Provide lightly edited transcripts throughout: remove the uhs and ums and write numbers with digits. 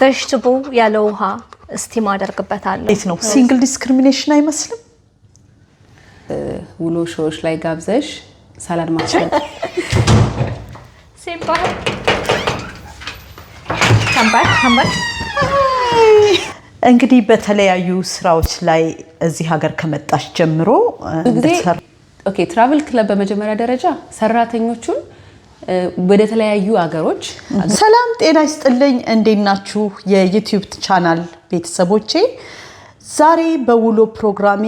vegetable ያለ ውሃ ስቲም አደርግበታለሁ እንዴት ነው ሲንግል ዲስክሪሚኔሽን አይመስልም ውሎ ሾዎች ላይ ጋብዘሽ ሳላድ ማስፈል ሲምባል ካምባክ እንግዲህ በተለያዩ ስራዎች ላይ እዚህ ሀገር ከመጣሽ ጀምሮ ኦኬ ትራቨል ክለብ በመጀመሪያ ደረጃ ሰራተኞቹን ወደ ተለያዩ ሀገሮች ሰላም ጤና ይስጥልኝ እንዴናችሁ የዩቲዩብ ቻናል ቤተሰቦቼ ዛሬ በውሎ ፕሮግራሜ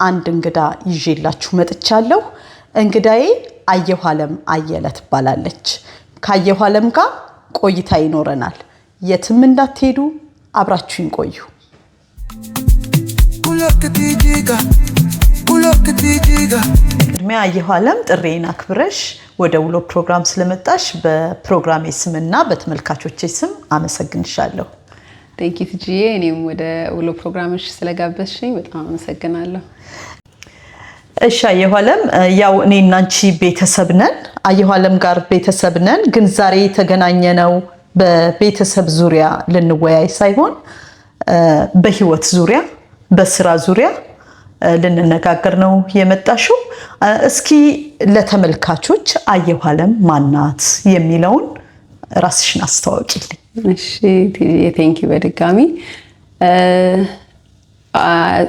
አንድ እንግዳ ይዤላችሁ መጥቻለሁ እንግዳዬ አየሁ አለም አየለ ትባላለች ካየሁ አለም ጋር ቆይታ ይኖረናል የትም እንዳትሄዱ አብራችሁን ቆዩ ቅድሚያ አየሁ አለም ጥሬን አክብረሽ ወደ ውሎ ፕሮግራም ስለመጣሽ በፕሮግራሜ ስምና በተመልካቾቼ ስም አመሰግንሻለሁ ቴንኪው ትጂዬ እኔም ወደ ውሎ ፕሮግራምሽ ስለጋበዝሽኝ በጣም አመሰግናለሁ እሺ አየሁ አለም ያው እኔና አንቺ ቤተሰብ ነን አየሁ አለም ጋር ቤተሰብ ነን ግን ዛሬ ተገናኘነው በቤተሰብ ዙሪያ ልንወያይ ሳይሆን በህይወት ዙሪያ በስራ ዙሪያ ልንነጋገር ነው የመጣሽው እስኪ ለተመልካቾች አየሁ አለም ማናት የሚለውን ራስሽን አስተዋውቂልኝ እሺ ቴንኪው በድጋሚ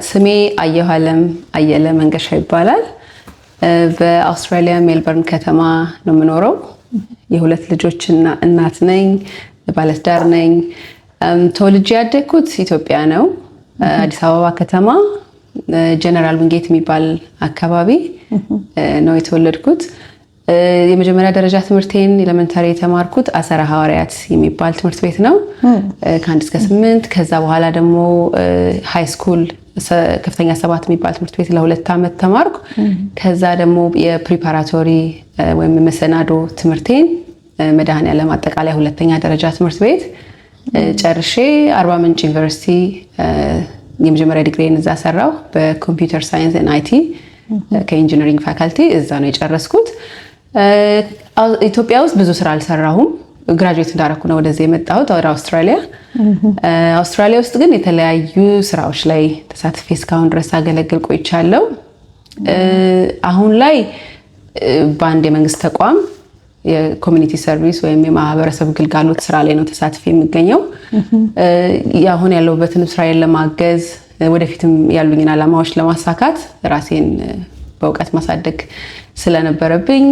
ስሜ አየሁ አለም አየለ መንገሻ ይባላል በአውስትራሊያ ሜልበርን ከተማ ነው የምኖረው የሁለት ልጆች እናት ነኝ ባለትዳር ነኝ ተወልጄ ያደግኩት ኢትዮጵያ ነው አዲስ አበባ ከተማ ጀነራል ዊንጌት የሚባል አካባቢ ነው የተወለድኩት የመጀመሪያ ደረጃ ትምህርቴን ኤሌመንታሪ የተማርኩት አሰራ ሐዋርያት የሚባል ትምህርት ቤት ነው ከ1 እስከ 8 ከዛ በኋላ ደግሞ ሃይ ስኩል ከፍተኛ 7 የሚባል ትምህርት ቤት ለ2 አመት ተማርኩ ከዛ ደግሞ የፕሪፓራቶሪ ወይም መሰናዶ ትምህርቴን መድኃኔዓለም አጠቃላይ ሁለተኛ ደረጃ ትምህርት ቤት ጨርሼ አርባ ምንጭ ዩኒቨርሲቲ የመጀመሪያ ዲግሪን እዛ ሰራው በኮምፒውተር ሳይንስ እና አይቲ ከኢንጂነሪንግ ፋካልቲ እዛ ነው የጨረስኩት ኢትዮጵያ ውስጥ ብዙ ስራ አልሰራሁም ግራጁዌት እንዳደረኩ ነው ወደዚህ የመጣሁት ወደ አውስትራሊያ ውስጥ ግን የተለያዩ ስራዎች ላይ ተሳትፌ እስካሁን ድረስ አገለግል ቆይቻለሁ አሁን ላይ በአንድ የመንግስት ተቋም የኮሚኒቲ ሰርቪስ ወይም የማህበረሰብ ግልጋሎት ስራ ላይ ነው ተሳትፌ የሚገኘው ያሁን ያለውበትን ስራዬን ለማገዝ ወደፊትም ያሉኝን አላማዎች ለማሳካት ራሴን በእውቀት ማሳደግ ስለነበረብኝ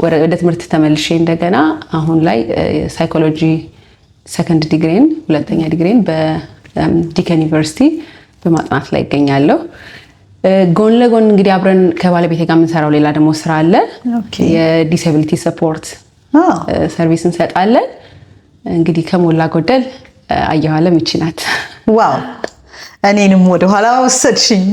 ወደ ትምህርት ተመልሼ እንደገና አሁን ላይ ሳይኮሎጂ ሰከንድ ዲግሪን ሁለተኛ ዲግሪን በዲከን ዩኒቨርሲቲ በማጥናት ላይ ይገኛለሁ ጎን ለጎን እንግዲህ አብረን ከባለቤቴ ጋር የምንሰራው ሌላ ደግሞ ስራ አለ የዲስኤቢሊቲ ሰፖርት ሰርቪስ እንሰጣለን እንግዲህ ከሞላ ጎደል አየሁ አለም ይቺ ናት ዋው እኔንም ወደ ኋላ ወሰድሽኝ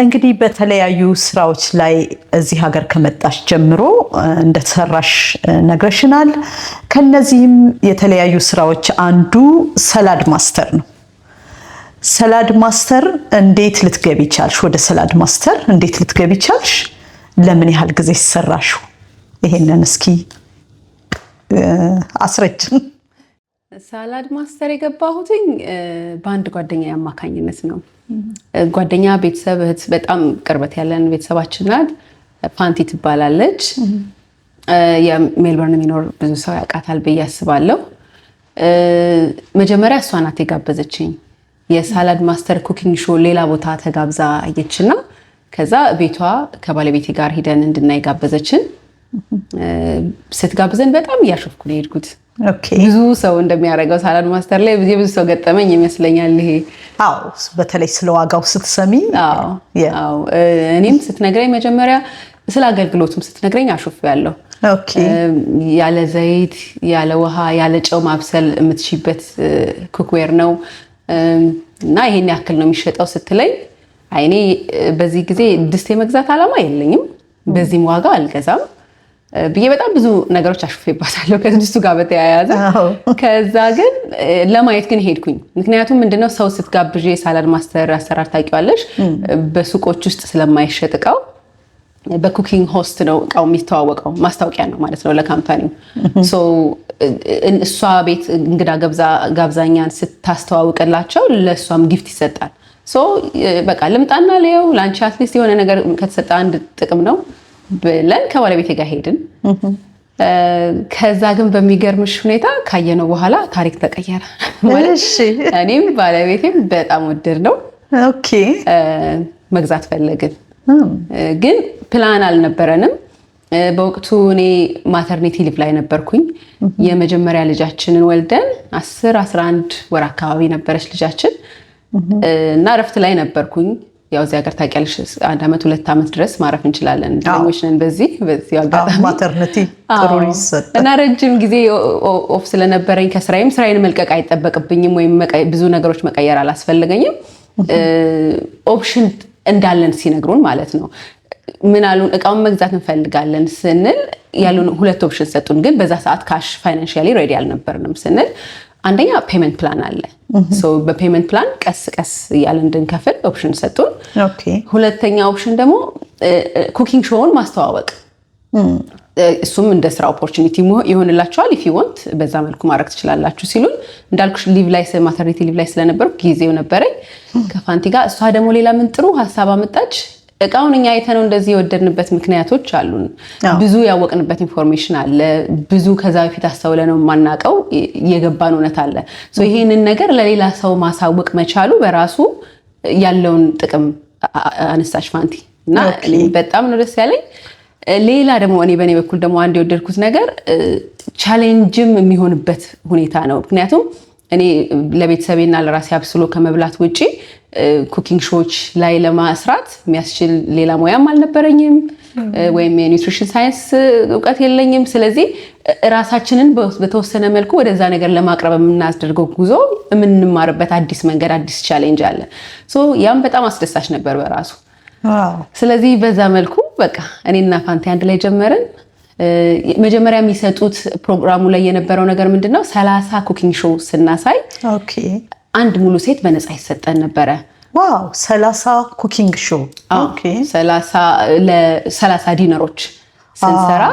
እንግዲህ በተለያዩ ስራዎች ላይ እዚህ ሀገር ከመጣሽ ጀምሮ እንደተሰራሽ ነግረሽናል ከነዚህም የተለያዩ ስራዎች አንዱ ሰላድ ማስተር ነው ሰላድ ማስተር እንዴት ልትገቢ ቻልሽ ወደ ሰላድ ማስተር እንዴት ልትገቢ ቻልሽ ለምን ያህል ጊዜ ሰራሽ ይሄንን እስኪ አስረጅን ሰላድ ማስተር የገባሁትኝ በአንድ ጓደኛ ያማካኝነት ነው ጓደኛ ቤተሰብ እህት በጣም ቅርበት ያለን ቤተሰባችን ናት ፓንቲ ትባላለች የሜልበርን የሚኖር ብዙ ሰው ያውቃታል ብዬ አስባለሁ መጀመሪያ እሷ ናት የጋበዘችኝ የሳላድ ማስተር ኩኪንግ ሾው ሌላ ቦታ ተጋብዛ አየችና ከዛ ቤቷ ከባለቤቴ ጋር ሄደን እንድናይ ጋበዘችን ስትጋብዘን በጣም ያሾፍኩ ነው የሄድኩት ብዙ ሰው እንደሚያደርገው ሳላድ ማስተር ላይ ብዙ ሰው ገጠመኝ ይመስለኛል ይሄ አዎ በተለይ ስለዋጋው ስትሰሚ አዎ እኔም ስትነግረኝ መጀመሪያ ስለ አገልግሎቱም ስትነግረኝ አሾፍያለሁ ያለ ዘይት ያለ ውሃ ያለ ጨው ማብሰል የምትችይበት ኩክዌር ነው እና ይሄን ያክል ነው የሚሸጠው ስትለኝ አይኔ በዚህ ጊዜ ድስት የመግዛት አላማ የለኝም በዚህም ዋጋ አልገዛም ብዬ በጣም ብዙ ነገሮች አሽፌባታለሁ ከድስቱ ጋር በተያያዘ ከዛ ግን ለማየት ግን ሄድኩኝ ምክንያቱም ምንድነው ሰው ስትጋብዥ ሳላድ ማስተር አሰራር ታውቂዋለሽ በሱቆች ውስጥ ስለማይሸጥቀው በኩኪንግ ሆስት ነው እቃው የሚተዋወቀው ማስታወቂያ ነው ማለት ነው ለካምፓኒው ሶ እሷ ቤት እንግዳ ጋብዛኛን ስታስተዋውቅላቸው ለሷም ጊፍት ይሰጣል ሶ በቃ ልምጣና ለየው ላንቺ አትሊስት የሆነ ነገር ከተሰጣ አንድ ጥቅም ነው ብለን ከባለቤቴ ጋር ሄድን ከዛ ግን በሚገርምሽ ሁኔታ ካየነው በኋላ ታሪክ ተቀየረ ማለት እኔም ባለቤቴም በጣም ወደድ ነው ኦኬ መግዛት ፈለግን ግን ፕላን አልነበረንም በወቅቱ እኔ ማተርኒቲ ሊቭ ላይ ነበርኩኝ የመጀመሪያ ልጃችንን ወልደን 10-11 ወር አካባቢ ነበረች ልጃችን እና ረፍት ላይ ነበርኩኝ ያው እዚህ ሀገር ታውቂያለሽ 1 አመት 2 አመት ድረስ ማረፍ እንችላለን ዲሞሽን በዚህ አጋጣሚ ማተርኒቲ ጥሩ ይሰጥ እና ረጅም ጊዜ ኦፍ ስለነበረኝ ስራዬን መልቀቅ አይጠበቅብኝም ወይም ብዙ ነገሮች መቀየር አላስፈልገኝም ኦፕሽን እንዳለን ሲነግሩን ማለት ነው ምን አሉን እቃውን መግዛት እንፈልጋለን ስንል ያሉን ሁለት ኦፕሽን ሰጡን ግን በዛ ሰዓት ካሽ ፋይናንሻሊ ሬዲ አልነበርንም ስንል አንደኛ ፔመንት ፕላን አለ ሶ በፔመንት ፕላን ቀስ እያልን እንድንከፍል ኦፕሽን ሰጡን ኦኬ ሁለተኛ ኦፕሽን ደግሞ ኩኪንግ ሾውን ማስተዋወቅ እሱም እንደ ስራ ኦፖርቹኒቲ ይሆንላችኋል if you want በዛ መልኩ ማድረግ ትችላላችሁ ሲሉን እንዳልኩሽ ሊቭ ላይ ማተርኒቲ ሊቭ ላይ ስለነበርኩ ጊዜው ነበረኝ ከፋንቲ ጋር እሷ ደግሞ ሌላ ምን ጥሩ ሐሳብ አመጣች እቃውን እኛ አይተነው እንደዚህ የወደድንበት ምክንያቶች አሉን ብዙ ያወቅንበት ኢንፎርሜሽን አለ ብዙ ከዛ በፊት አስተውለነው ማናቀው የገባን እውነት አለ ሶ ይሄንን ነገር ለሌላ ሰው ማሳወቅ መቻሉ በራሱ ያለውን ጥቅም አነሳሽ ፋንቲ እና በጣም ነው ደስ ያለኝ ሌላ ደግሞ እኔ በኔ በኩል ደግሞ አንድ የወደድኩት ነገር ቻሌንጅም የሚሆንበት ሁኔታ ነው ምክንያቱም እኔ ለቤተሰቤና ለራሴ አብስሎ ከመብላት ውጪ ኩኪንግ ሾዎች ላይ ለማስራት የሚያስችል ሌላ ሙያም አልነበረኝም ወይም የኒውትሪሽን ሳይንስ ዕውቀት የለኝም ስለዚህ ራሳችንን በተወሰነ መልኩ ወደዛ ነገር ለማቅረብ የምናስደርገው ጉዞ የምንማርበት አዲስ መንገድ አዲስ ቻሌንጅ አለ ሶ ያም በጣም አስደሳች ነበር በራሱ ስለዚህ በዛ መልኩ በቃ እኔና ፋንቲ አንድ ላይ ጀመርን መጀመሪያ የሚሰጡት ፕሮግራሙ ላይ የነበረው ነገር ምንድነው 30 ኩኪንግ ሾው ስናሳይ ኦኬ አንድ ሙሉ ሴት በነፃ ይሰጠን ነበረ ዋው 30 ኩኪንግ ሾው ኦኬ 30 ዲነሮች ስንሰራ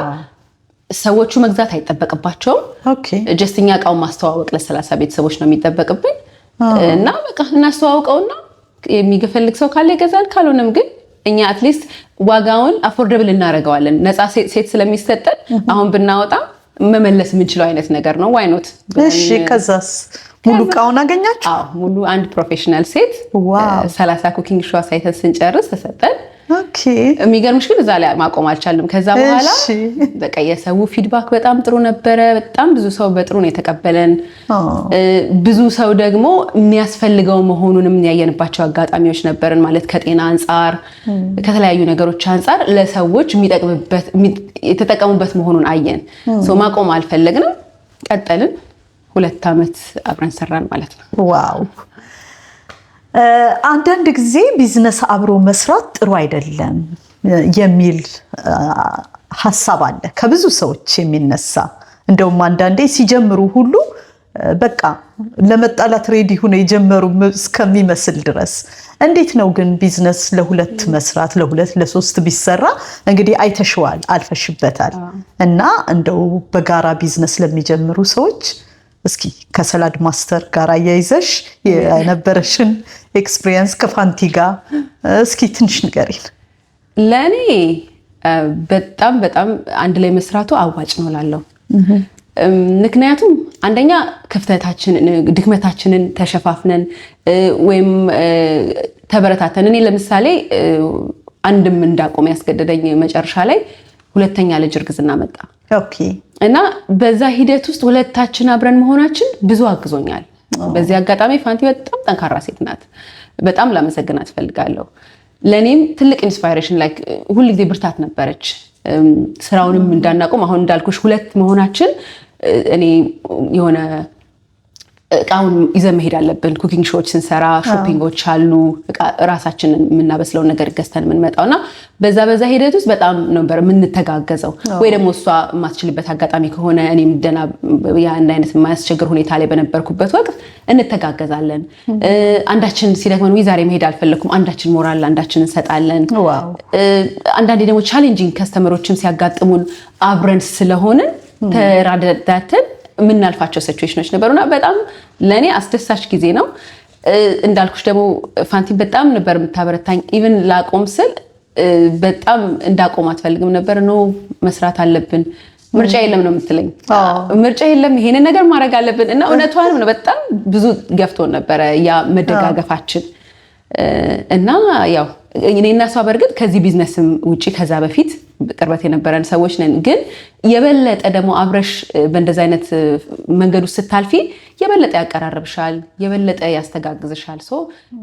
ሰዎቹ መግዛት አይጠበቅባቸውም ኦኬ ጀስትኛ እቃውን ማስተዋወቅ ለ30 ቤተሰቦች ነው የሚጠበቅብን እና በቃ እናስተዋውቀውና የሚፈልግ ሰው ካለ ይገዛል ካልሆነም ግን እኛ አትሊስት ዋጋውን አፎርደብል እናደርገዋለን ነፃ ሴት ስለሚሰጠን አሁን ብናወጣ መመለስ የምንችለው አይነት ነገር ነው ዋይ ኖት እሺ ከዛስ ሙሉ እቃውን አገኛችሁ አዎ ሙሉ አንድ ፕሮፌሽናል ሴት 30 ኩኪንግ ሾው ሳይተን ስንጨርስ ተሰጠን ኦኬ የሚገርምሽ ግን እዛ ላይ ማቆም አልቻለም ከዛ በኋላ በቃ የሰው ፊድባክ በጣም ጥሩ ነበረ በጣም ብዙ ሰው በጥሩ ነው የተቀበለን ብዙ ሰው ደግሞ የሚያስፈልገው መሆኑንም ያየንባቸው አጋጣሚዎች ነበርን ማለት ከጤና አንፃር ከተለያዩ ነገሮች አንፃር ለሰዎች የሚጠቅምበት የተጠቀሙበት መሆኑን አየን ሶ ማቆም አልፈለግንም ቀጠልን 2 አመት አብረን ሰራን ማለት ነው ዋው አንዳንድ ጊዜ ቢዝነስ አብሮ መስራት ጥሩ አይደለም የሚል ሐሳብ አለ ከብዙ ሰዎች የሚነሳ እንደውም አንዳንዴ ሲጀምሩ ሁሉ በቃ ለመጣላት ሬዲ ሆነ የጀመሩ እስከሚመስል ድረስ እንዴት ነው ግን ቢዝነስ ለሁለት መስራት ለሶስት ቢሰራ እንግዲህ አይተሽዋል አልፈሽበታል እና እንደው በጋራ ቢዝነስ ለሚጀምሩ ሰዎች እስኪ ከሰላድ ማስተር ጋር አያይዘሽ የነበረሽን ኤክስፒሪየንስ ከፋንቲ ጋር እስኪ ትንሽ ንገሪን ለኔ በጣም አንድ ላይ መስራቱ አዋጭ ነው ላለው ምክንያቱም አንደኛ ክፍተታችንን ድክመታችንን ተሸፋፍነን ወይም ተበረታተን እኔ ለምሳሌ አንድም እንዳቆም ያስገደደኝ መጨረሻ ላይ ሁለተኛ ልጅ እርግዝና መጣ ኦኬ እና በዛ ሂደት ውስጥ ሁለታችን አብረን መሆናችን ብዙ አግዞኛል በዚህ አጋጣሚ ፋንቲ በጣም ጠንካራ ሴት ናት በጣም ላመሰግናት ፈልጋለሁ ለኔም ትልቅ ኢንስፓይሬሽን ላይክ ሁሉ ጊዜ ብርታት ነበረች ስራውንም እንዳናቆም አሁን እንዳልኩሽ ሁለት መሆናችን እኔ የሆነ እቃውን ይዘን መሄድ አለብን። ኩኪንግ ሾዎች ስንሰራ ሾፒንጎች አሉ፣ ራሳችንን የምናበስለው ነገር ገዝተን የምንመጣውና በዛ ሂደት ውስጥ በጣም ነበር የምንተጋገዘው። ወይ ደግሞ እሷ የማትችልበት አጋጣሚ ከሆነ እኔም ደና ያን አይነት የማያስቸግር ሁኔታ ላይ በነበርኩበት ወቅት እንተጋገዛለን። አንዳችን ሲደክመን ወይ ዛሬ መሄድ አልፈለኩም፣ አንዳችን ሞራል አንዳችን እንሰጣለን። አንዳንዴ ደግሞ ቻሌንጂንግ ከስተመሮችም ሲያጋጥሙን አብረን ስለሆነ ተራዳተን የምናልፋቸው ሲቹዌሽኖች ነበሩና በጣም ለኔ አስደሳች ጊዜ ነው። እንዳልኩሽ ደግሞ ፋንቲም በጣም ነበር የምታበረታኝ። ኢቭን ላቆም ስል በጣም እንዳቆም አትፈልግም ነበር። ነው መስራት አለብን፣ ምርጫ የለም ነው የምትለኝ። ምርጫ የለም፣ ይሄንን ነገር ማድረግ አለብን እና እውነቷንም ነው። በጣም ብዙ ገፍቶን ነበረ ያ መደጋገፋችን እና ያው እኔና እሷ በርግጥ ከዚህ ቢዝነስም ውጪ ከዛ በፊት ቅርበት የነበረን ሰዎች ነን። ግን የበለጠ ደግሞ አብረሽ በእንደዛ አይነት መንገዱ ስታልፊ የበለጠ ያቀራርብሻል፣ የበለጠ ያስተጋግዝሻል። ሶ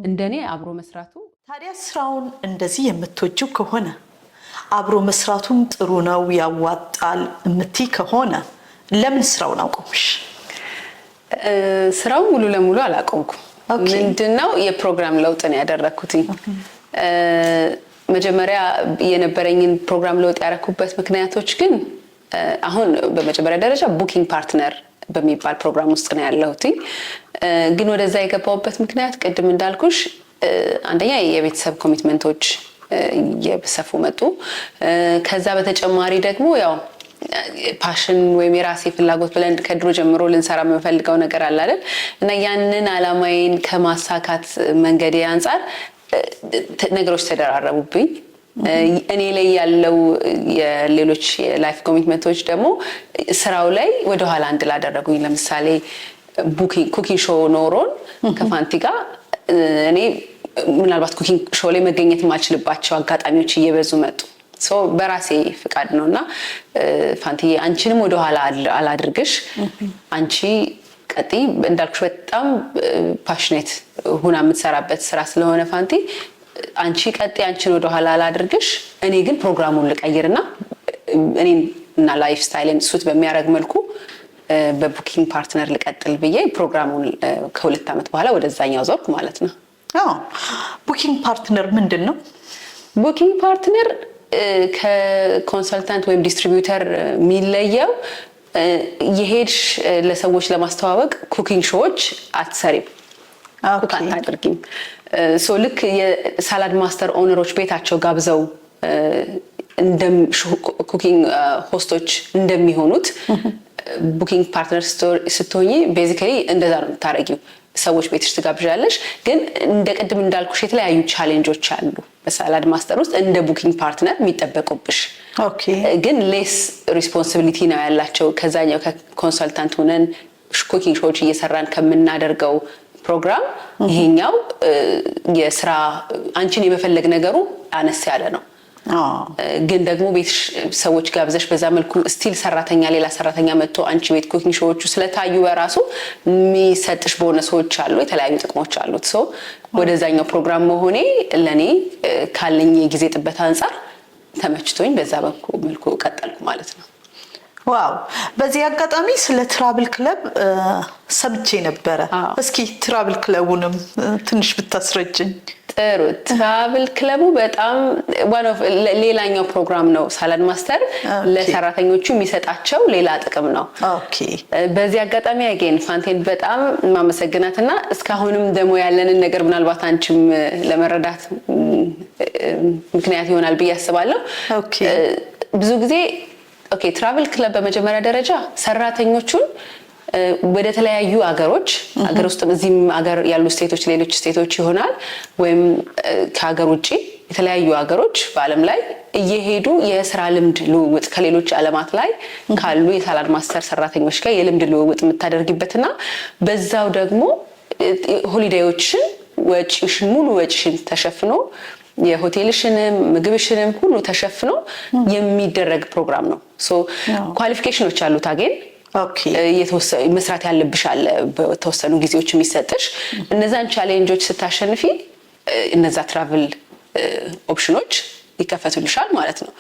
እንደኔ አብሮ መስራቱ ታዲያ ስራውን እንደዚህ የምትወጂው ከሆነ አብሮ መስራቱም ጥሩ ነው ያዋጣል እምትይ ከሆነ ለምን ስራውን አቆምሽ? ስራው ሙሉ ለሙሉ አላቆምኩም። ምንድነው የፕሮግራም ለውጥ ነው ያደረኩት። መጀመሪያ የነበረኝን ፕሮግራም ለውጥ ያደረኩበት ምክንያቶች ግን አሁን በመጀመሪያ ደረጃ ቡኪንግ ፓርትነር በሚባል ፕሮግራም ውስጥ ነው ያለሁት። ግን ወደዛ የገባሁበት ምክንያት ቅድም እንዳልኩሽ አንደኛ የቤተሰብ ኮሚትመንቶች የበሰፉ መጡ። ከዛ በተጨማሪ ደግሞ ያው ፓሽን ወይም የራሴ ፍላጎት ብለን ከድሮ ጀምሮ ልንሰራ የምንፈልገው ነገር አለ አይደል? እና ያንን አላማዬን ከማሳካት መንገዴ አንፃር ነገሮች ተደራረቡብኝ። እኔ ላይ ያለው የሌሎች የላይፍ ኮሚትመንቶች ደግሞ ስራው ላይ ወደ ኋላ እንድላደረጉኝ። ለምሳሌ ኩኪንግ ሾው ኖሮን ከፋንቲ ጋር እኔ ምናልባት ኩኪንግ ሾው ላይ መገኘት የማልችልባቸው አጋጣሚዎች እየበዙ መጡ። ሶ በራሴ ፍቃድ ነውና ፋንቲዬ አንቺንም ወደ ኋላ አላድርግሽ፣ አንቺ ቀጢ እንዳልኩሽ በጣም ፓሽኔት ሆና የምትሰራበት ስራ ስለሆነ ፋንቲ አንቺ ቀጢ፣ አንቺን ወደ ኋላ አላድርግሽ፣ እኔ ግን ፕሮግራሙን ልቀይርና እኔን እና ላይፍ ስታይልን ሱት በሚያደርግ መልኩ በቡኪንግ ፓርትነር ልቀጥል ብዬ ፕሮግራሙን ከ2 ዓመት በኋላ ወደዛኛው ዞርኩ ማለት ነው። ቡኪንግ ፓርትነር ምንድን ነው? ቡኪንግ ፓርትነር ከኮንሰልታንት ወይም ዲስትሪቢዩተር የሚለየው የሄድሽ ለሰዎች ለማስተዋወቅ ኩኪንግ ሾዎች አትሰሪም፣ ኩክ አታደርጊም። ሶ ልክ የሳላድ ማስተር ኦነሮች ቤታቸው ጋብዘው ኩኪንግ ሆስቶች እንደሚሆኑት ቡኪንግ ፓርትነር ስትሆኚ ቤዚካሊ እንደዛ ነው የምታደርጊው። ሰዎች ቤትሽ ትጋብዣለሽ። ግን እንደ ቅድም እንዳልኩሽ የተለያዩ ቻሌንጆች አሉ በሳላድ ማስተር ውስጥ እንደ ቡኪንግ ፓርትነር የሚጠበቁብሽ። ግን ሌስ ሪስፖንሲቢሊቲ ነው ያላቸው ከዛኛው ከኮንሰልታንት ሆነን ኩኪንግ ሾዎች እየሰራን ከምናደርገው ፕሮግራም ይሄኛው የስራ አንቺን የመፈለግ ነገሩ አነስ ያለ ነው። ግን ደግሞ ቤት ሰዎች ጋብዘሽ በዛ መልኩ ስቲል ሰራተኛ ሌላ ሰራተኛ መጥቶ አንቺ ቤት ኩኪንግ ሾዎቹ ስለታዩ በራሱ የሚሰጥሽ ቦነሶች አሉ፣ የተለያዩ ጥቅሞች አሉት። ሶ ወደዛኛው ፕሮግራም መሆኔ ለኔ ካለኝ የጊዜ ጥበት አንፃር ተመችቶኝ በዛ መልኩ ቀጠልኩ ማለት ነው። ዋው! በዚህ አጋጣሚ ስለ ትራቭል ክለብ ሰምቼ ነበረ። እስኪ ትራቭል ክለቡንም ትንሽ ብታስረጅኝ። ጥሩ። ትራቭል ክለቡ በጣም ሌላኛው ፕሮግራም ነው። ሳላድ ማስተር ለሰራተኞቹ የሚሰጣቸው ሌላ ጥቅም ነው። በዚህ አጋጣሚ አገኝ ፋንቴን በጣም ማመሰግናትና እስካሁንም ደግሞ ያለንን ነገር ምናልባት አንቺም ለመረዳት ምክንያት ይሆናል ብዬ አስባለሁ። ብዙ ጊዜ ትራቭል ክለብ በመጀመሪያ ደረጃ ሰራተኞቹን ወደ ተለያዩ አገሮች አገር ውስጥም እዚህም አገር ያሉ ስቴቶች ሌሎች ስቴቶች ይሆናል ወይም ከሀገር ውጪ የተለያዩ አገሮች በአለም ላይ እየሄዱ የስራ ልምድ ልውውጥ ከሌሎች ዓለማት ላይ ካሉ የሳላድ ማስተር ሰራተኞች ጋር የልምድ ልውውጥ የምታደርጊበትና በዛው ደግሞ ሆሊዴዮችን ወጪሽን ሙሉ ወጪሽን ተሸፍኖ የሆቴልሽንም ምግብሽንም ሁሉ ተሸፍኖ የሚደረግ ፕሮግራም ነው። ሶ ኳሊፊኬሽኖች አሉት አገን መስራት ያለብሽ አለ በተወሰኑ ጊዜዎች የሚሰጥሽ እነዛን ቻሌንጆች ስታሸንፊ እነዛ ትራቭል ኦፕሽኖች ይከፈቱልሻል ማለት ነው።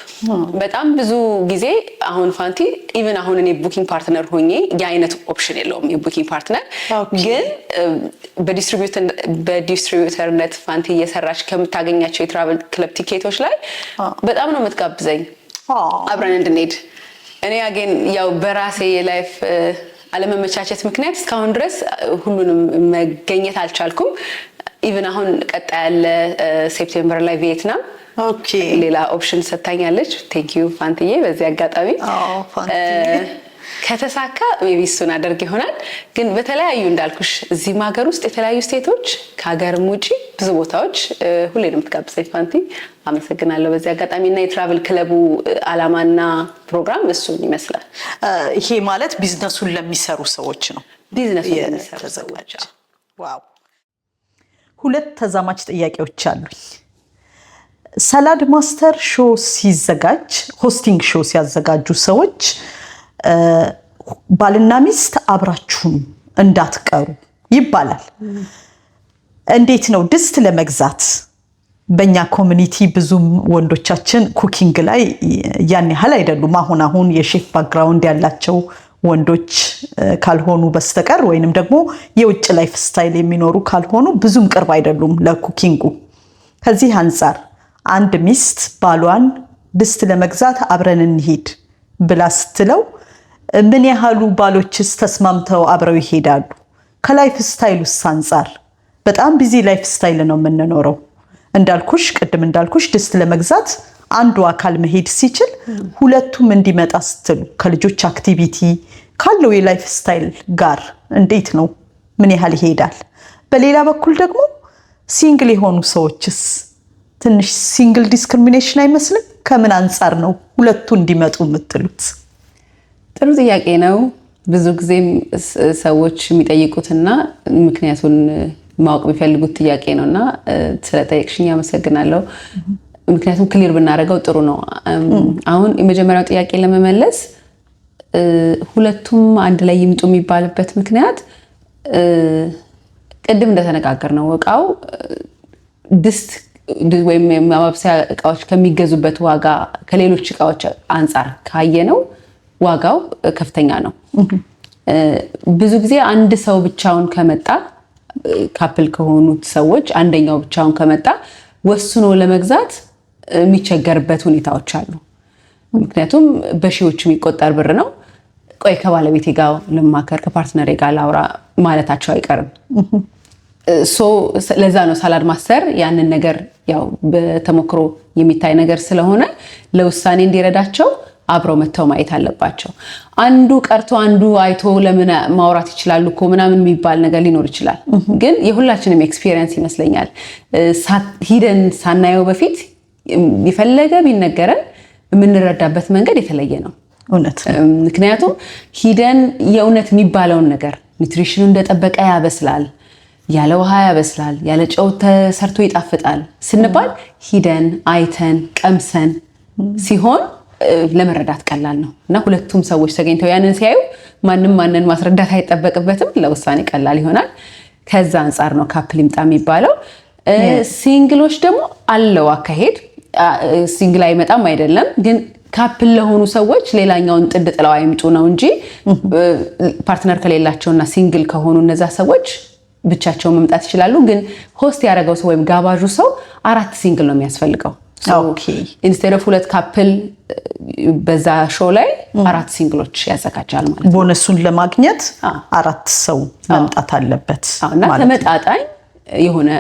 በጣም ብዙ ጊዜ አሁን ፋንቲ ኢቭን አሁን እኔ ቡኪንግ ፓርትነር ሆኜ የአይነት ኦፕሽን የለውም የቡኪንግ ፓርትነር ግን በዲስትሪቢዩተርነት ፋንቲ እየሰራች ከምታገኛቸው የትራቨል ክለብ ቲኬቶች ላይ በጣም ነው የምትጋብዘኝ አብረን እንድንሄድ። እኔ አገን ያው በራሴ የላይፍ አለመመቻቸት ምክንያት እስካሁን ድረስ ሁሉንም መገኘት አልቻልኩም። ኢቭን አሁን ቀጣ ያለ ሴፕቴምበር ላይ ቪየትናም ሌላ ኦፕሽን ሰጥታኛለች። ቴንክ ዩ ፋንቲዬ በዚህ አጋጣሚ ከተሳካ ሜቢ እሱን አደርግ ይሆናል። ግን በተለያዩ እንዳልኩሽ እዚህም ሀገር ውስጥ የተለያዩ ስቴቶች ከሀገርም ውጪ ብዙ ቦታዎች ሁሌም የምትጋብዘኝ ፋንቲ አመሰግናለሁ በዚህ አጋጣሚ። እና የትራቨል ክለቡ አላማና ፕሮግራም እሱን ይመስላል። ይሄ ማለት ቢዝነሱን ለሚሰሩ ሰዎች ነው። ቢዝነሱን ለሚሰሩ ሰዎች። ዋው። ሁለት ተዛማች ጥያቄዎች አሉኝ። ሰላድ ማስተር ሾው ሲዘጋጅ ሆስቲንግ ሾው ሲያዘጋጁ ሰዎች ባልና ሚስት አብራችሁን እንዳትቀሩ ይባላል። እንዴት ነው ድስት ለመግዛት? በእኛ ኮሚኒቲ ብዙም ወንዶቻችን ኩኪንግ ላይ ያን ያህል አይደሉም። አሁን የሼፍ ባክግራውንድ ያላቸው ወንዶች ካልሆኑ በስተቀር ወይንም ደግሞ የውጭ ላይፍ ስታይል የሚኖሩ ካልሆኑ ብዙም ቅርብ አይደሉም ለኩኪንጉ። ከዚህ አንፃር አንድ ሚስት ባሏን ድስት ለመግዛት አብረን እንሂድ ብላ ስትለው ምን ያህሉ ባሎችስ ተስማምተው አብረው ይሄዳሉ? ከላይፍ ስታይሉስ አንፃር በጣም ቢዚ ላይፍ ስታይል ነው የምንኖረው። ቅድም እንዳልኩሽ ድስት ለመግዛት አንዱ አካል መሄድ ሲችል ሁለቱም እንዲመጣ ስትሉ ከልጆች አክቲቪቲ ካለው የላይፍ ስታይል ጋር እንዴት ነው? ምን ያህል ይሄዳል? በሌላ በኩል ደግሞ ሲንግል የሆኑ ሰዎችስ ትንሽ ሲንግል ዲስክሪሚኔሽን አይመስልም? ከምን አንፃር ነው ሁለቱ እንዲመጡ የምትሉት? ጥሩ ጥያቄ ነው። ብዙ ጊዜም ሰዎች የሚጠይቁትና ምክንያቱን ማወቅ የሚፈልጉት ጥያቄ ነውና ስለጠየቅሽኝ አመሰግናለሁ። ምክንያቱም ክሊር ብናደርገው ጥሩ ነው። አሁን የመጀመሪያው ጥያቄ ለመመለስ ሁለቱም አንድ ላይ ይምጡ የሚባልበት ምክንያት ቅድም እንደተነጋገርነው እቃው ድስት ወይም ማብሰያ እቃዎች ከሚገዙበት ዋጋ ከሌሎች እቃዎች አንፃር ካየነው ዋጋው ከፍተኛ ነው። ብዙ ብዙ ጊዜ አንድ ሰው ብቻውን ከመጣ ካፕል ከሆኑት ሰዎች አንደኛው ብቻውን ከመጣ ወስኖ ለመግዛት የሚቸገርበት ሁኔታዎች አሉ። ምክንያቱም በሺዎች የሚቆጠር ብር ነው። ቆይ ከባለቤቴ ጋር ለማከር ከፓርትነሬ ጋር ላውራ ማለታቸው አይቀርም። ለዛ ነው ሳላድ ማስተር ያንን ነገር ያው በተሞክሮ የሚታይ ነገር ስለሆነ ለውሳኔ እንዲረዳቸው አብረው መተው ማየት አለባቸው። አንዱ ቀርቶ አንዱ አይቶ ለምን ማውራት ይችላሉ እኮ ምናምን የሚባል ነገር ሊኖር ይችላል። ግን የሁላችንም ኤክስፒሪየንስ ይመስለኛል ሂደን ሳናየው በፊት የፈለገ ቢነገረን የምንረዳበት መንገድ የተለየ ነው። እውነት። ምክንያቱም ሂደን የእውነት የሚባለውን ነገር ኒውትሪሽኑ እንደጠበቀ ያበስላል፣ ያለ ውሃ ያበስላል፣ ያለ ጨው ተሰርቶ ይጣፍጣል ስንባል ሂደን አይተን ቀምሰን ሲሆን ለመረዳት ቀላል ነው እና ሁለቱም ሰዎች ተገኝተው ያንን ሲያዩ ማንን ማስረዳት አይጠበቅበትም፣ ለውሳኔ ቀላል ይሆናል። ከዛ አንፃር ነው ካፕል ይምጣ የሚባለው። ሲንግሎች ደግሞ አለው አካሄድ ሲንግል አይመጣም አይደለም፣ ግን ካፕል ለሆኑ ሰዎች ሌላኛውን ጥድ ጥለው አይምጡ ነው እንጂ ፓርትነር ከሌላቸውና ሲንግል ከሆኑ እነዛ ሰዎች ብቻቸው መምጣት ይችላሉ። ግን ሆስት ያደረገው ሰው ወይም ጋባዡ ሰው 4 ሲንግል ነው የሚያስፈልገው። ኢንስቴድ ኦፍ 2 ካፕል በዛ ሾው ላይ 4 ሲንግሎች ያዘጋጃል ማለት ነው። ቦነሱን ለማግኘት 4 ሰው መምጣት አለበት እና ተመጣጣኝ የሆነ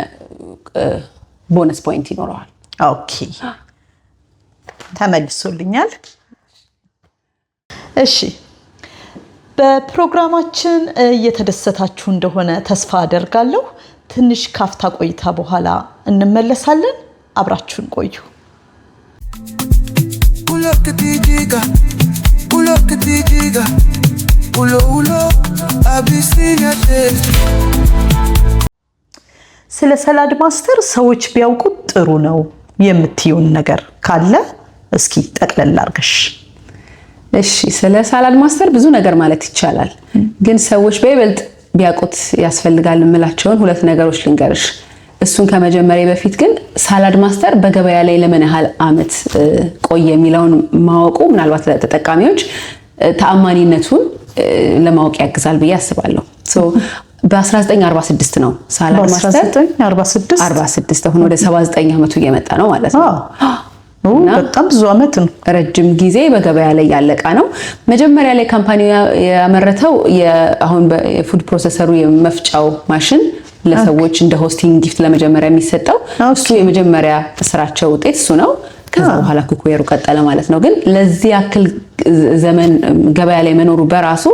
ቦነስ ፖይንት ይኖረዋል። ኦኬ ተመልሶልኛል። እሺ በፕሮግራማችን እየተደሰታችሁ እንደሆነ ተስፋ አደርጋለሁ። ትንሽ ካፍታ ቆይታ በኋላ እንመለሳለን። አብራችሁን ቆዩ። ስለ ሰላድ ማስተር ሰዎች ቢያውቁት ጥሩ ነው የምትዩን ነገር ካለ እስኪ ጠቅለል አድርገሽ። እሺ ስለ ሳላድ ማስተር ብዙ ነገር ማለት ይቻላል፣ ግን ሰዎች በይበልጥ ቢያውቁት ያስፈልጋል የምላቸውን 2 ነገሮች ልንገርሽ። እሱን ከመጀመሪያ በፊት ግን ሳላድ ማስተር በገበያ ላይ ለምን ያህል አመት ቆየ የሚለውን ማወቁ ምናልባት ለተጠቃሚዎች ተአማኒነቱን ለማወቅ ያግዛል ብዬ አስባለሁ። በ1946 ነው ሳላድ ማስተር 46 አሁን ወደ 79 አመቱ እየመጣ ነው ማለት ነው። በጣም ብዙ አመት ነው። ረጅም ጊዜ በገበያ ላይ ያለቃ ነው። መጀመሪያ ላይ ካምፓኒው ያመረተው አሁን በፉድ ፕሮሰሰሩ የመፍጫው ማሽን ለሰዎች እንደ ሆስቲንግ ጊፍት ለመጀመሪያ የሚሰጠው እሱ የመጀመሪያ ስራቸው ውጤት እሱ ነው። ከዛ በኋላ ኩክዌሩ ቀጠለ ማለት ነው። ግን ለዚህ ያክል ዘመን ገበያ ላይ መኖሩ በራሱ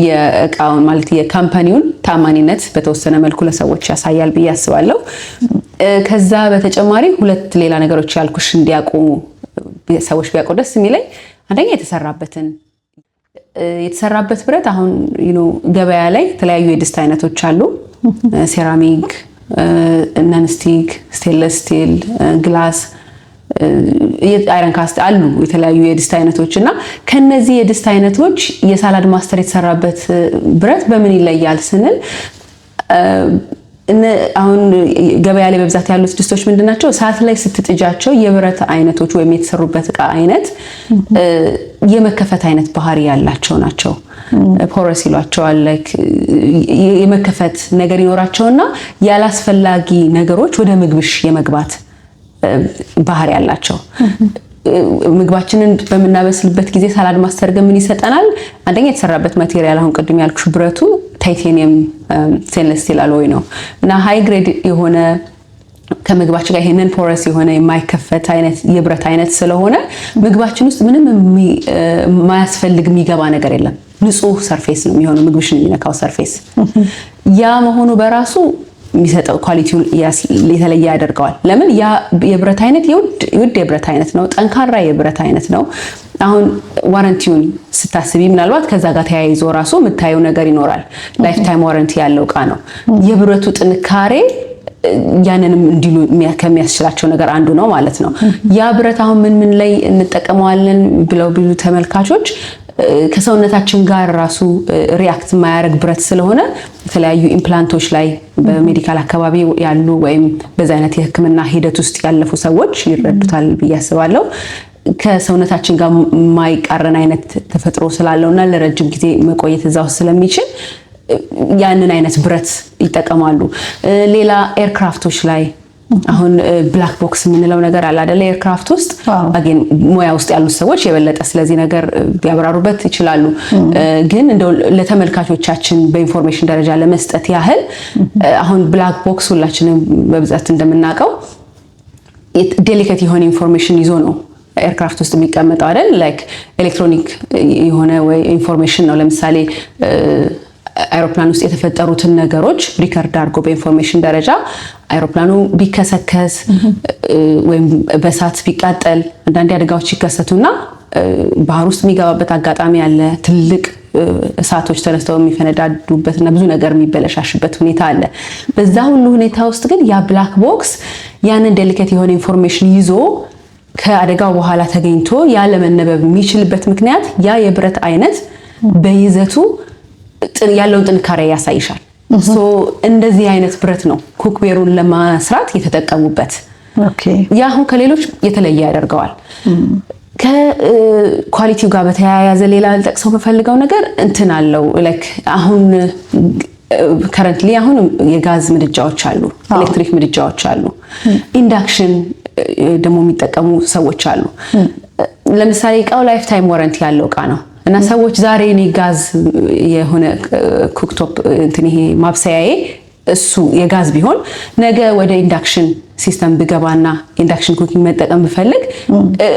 የእቃውን ማለት የካምፓኒውን ታማኒነት በተወሰነ መልኩ ለሰዎች ያሳያል ብዬ አስባለሁ። ከዛ በተጨማሪ ሁለት ሌላ ነገሮች ያልኩሽ እንዲያውቁ ሰዎች ቢያውቁ ደስ የሚለኝ አንደኛ የተሰራበት ብረት አሁን ገበያ ላይ የተለያዩ የድስት አይነቶች አሉ። ሴራሚክ፣ ናንስቲክ፣ ስቴንለስ ስቲል፣ ግላስ፣ አይረን ካስት አሉ የተለያዩ የድስት አይነቶች እና ከነዚህ የድስት አይነቶች የሳላድ ማስተር የተሰራበት ብረት በምን ይለያል ስንል አሁን ገበያ ላይ በብዛት ያሉት ድስቶች ምንድናቸው? እሳት ላይ ስትጥጃቸው የብረት አይነቶች ወይም የተሰሩበት እቃ አይነት የመከፈት አይነት ባህሪ ያላቸው ናቸው። ፖረስ ይሏቸዋል። የመከፈት ነገር ይኖራቸውና ያላስፈላጊ ነገሮች ወደ ምግብሽ የመግባት ባህሪ ያላቸው። ምግባችንን በምናበስልበት ጊዜ ሳላድ ማስተር ግን ምን ይሰጠናል? አንደኛ የተሰራበት ማቴሪያል አሁን ቅድም ያልኩሽ ብረቱ ታይቴኒየም ስቴንለስ ስቲል አሎይ ነው እና ሃይ ግሬድ የሆነ ከምግባችን ጋር ይሄንን ፖረስ የሆነ የማይከፈት አይነት የብረት አይነት ስለሆነ ምግባችን ውስጥ ምንም የማያስፈልግ የሚገባ ነገር የለም። ንጹህ ሰርፌስ ነው የሚሆነው ምግብሽን የሚነካው ሰርፌስ። ያ መሆኑ በራሱ የሚሰጠው ኳሊቲውን የተለየ ያደርገዋል። ለምን? ያ የብረት አይነት የውድ የብረት አይነት ነው፣ ጠንካራ የብረት አይነት ነው። አሁን ዋረንቲውን ስታስቢ ምናልባት ከዛ ጋር ተያይዞ ራሱ የምታየው ነገር ይኖራል። ላይፍ ታይም ዋረንቲ ያለው እቃ ነው። የብረቱ ጥንካሬ ያንንም እንዲሉ ከሚያስችላቸው ነገር አንዱ ነው ማለት ነው። ያ ብረት አሁን ምን ላይ እንጠቀመዋለን ብለው ብዙ ተመልካቾች ከሰውነታችን ጋር ራሱ ሪአክት የማያደርግ ብረት ስለሆነ የተለያዩ ኢምፕላንቶች ላይ በሜዲካል አካባቢ ያሉ ወይም በዛ አይነት የሕክምና ሂደት ውስጥ ያለፉ ሰዎች ይረዱታል ብዬ አስባለሁ። ከሰውነታችን ጋር የማይቃረን አይነት ተፈጥሮ ስላለውና ለረጅም ጊዜ መቆየት እዛው ስለሚችል ያንን አይነት ብረት ይጠቀማሉ። ሌላ ኤርክራፍቶች ላይ አሁን ብላክ ቦክስ የምንለው ነገር አለ አይደለ? ኤርክራፍት ውስጥ አገን ሙያ ውስጥ ያሉት ሰዎች የበለጠ ስለዚህ ነገር ቢያብራሩበት ይችላሉ። ግን እንደው ለተመልካቾቻችን በኢንፎርሜሽን ደረጃ ለመስጠት ያህል አሁን ብላክ ቦክስ ሁላችንም በብዛት እንደምናውቀው ዴሊኬት የሆነ ኢንፎርሜሽን ይዞ ነው ኤርክራፍት ውስጥ የሚቀመጠው አይደል? ላይክ ኤሌክትሮኒክ የሆነ ወይ ኢንፎርሜሽን ነው። ለምሳሌ አይሮፕላን ውስጥ የተፈጠሩትን ነገሮች ሪከርድ አድርጎ በኢንፎርሜሽን ደረጃ አይሮፕላኑ ቢከሰከስ ወይም በእሳት ቢቃጠል አንዳንድ አደጋዎች ይከሰቱና ባህር ውስጥ የሚገባበት አጋጣሚ አለ። ትልቅ እሳቶች ተነስተው የሚፈነዳዱበትና ብዙ ነገር የሚበለሻሽበት ሁኔታ አለ። በዛ ሁሉ ሁኔታ ውስጥ ግን ያ ብላክ ቦክስ ያንን ዴሊኬት የሆነ ኢንፎርሜሽን ይዞ ከአደጋው በኋላ ተገኝቶ ያለመነበብ የሚችልበት ምክንያት ያ የብረት አይነት በይዘቱ ያለውን ጥንካሬ ያሳይሻል። እንደዚህ አይነት ብረት ነው ኩክዌሩን ለማስራት የተጠቀሙበት። ያ አሁን ከሌሎች የተለየ ያደርገዋል። ከኳሊቲው ጋር በተያያዘ ሌላ ልጠቅሰው የምፈልገው ነገር እንትን አለው። አሁን ከረንትሊ አሁን የጋዝ ምድጃዎች አሉ፣ ኤሌክትሪክ ምድጃዎች አሉ። ኢንዳክሽን ደግሞ የሚጠቀሙ ሰዎች አሉ። ለምሳሌ እቃው ላይፍ ታይም ዋረንቲ ያለው እቃ ነው እና ሰዎች ዛሬ እኔ ጋዝ የሆነ ኩክቶፕ እንትን ይሄ ማብሰያዬ እሱ የጋዝ ቢሆን ነገ ወደ ኢንዳክሽን ሲስተም ብገባና ኢንዳክሽን ኩኪንግ መጠቀም ብፈልግ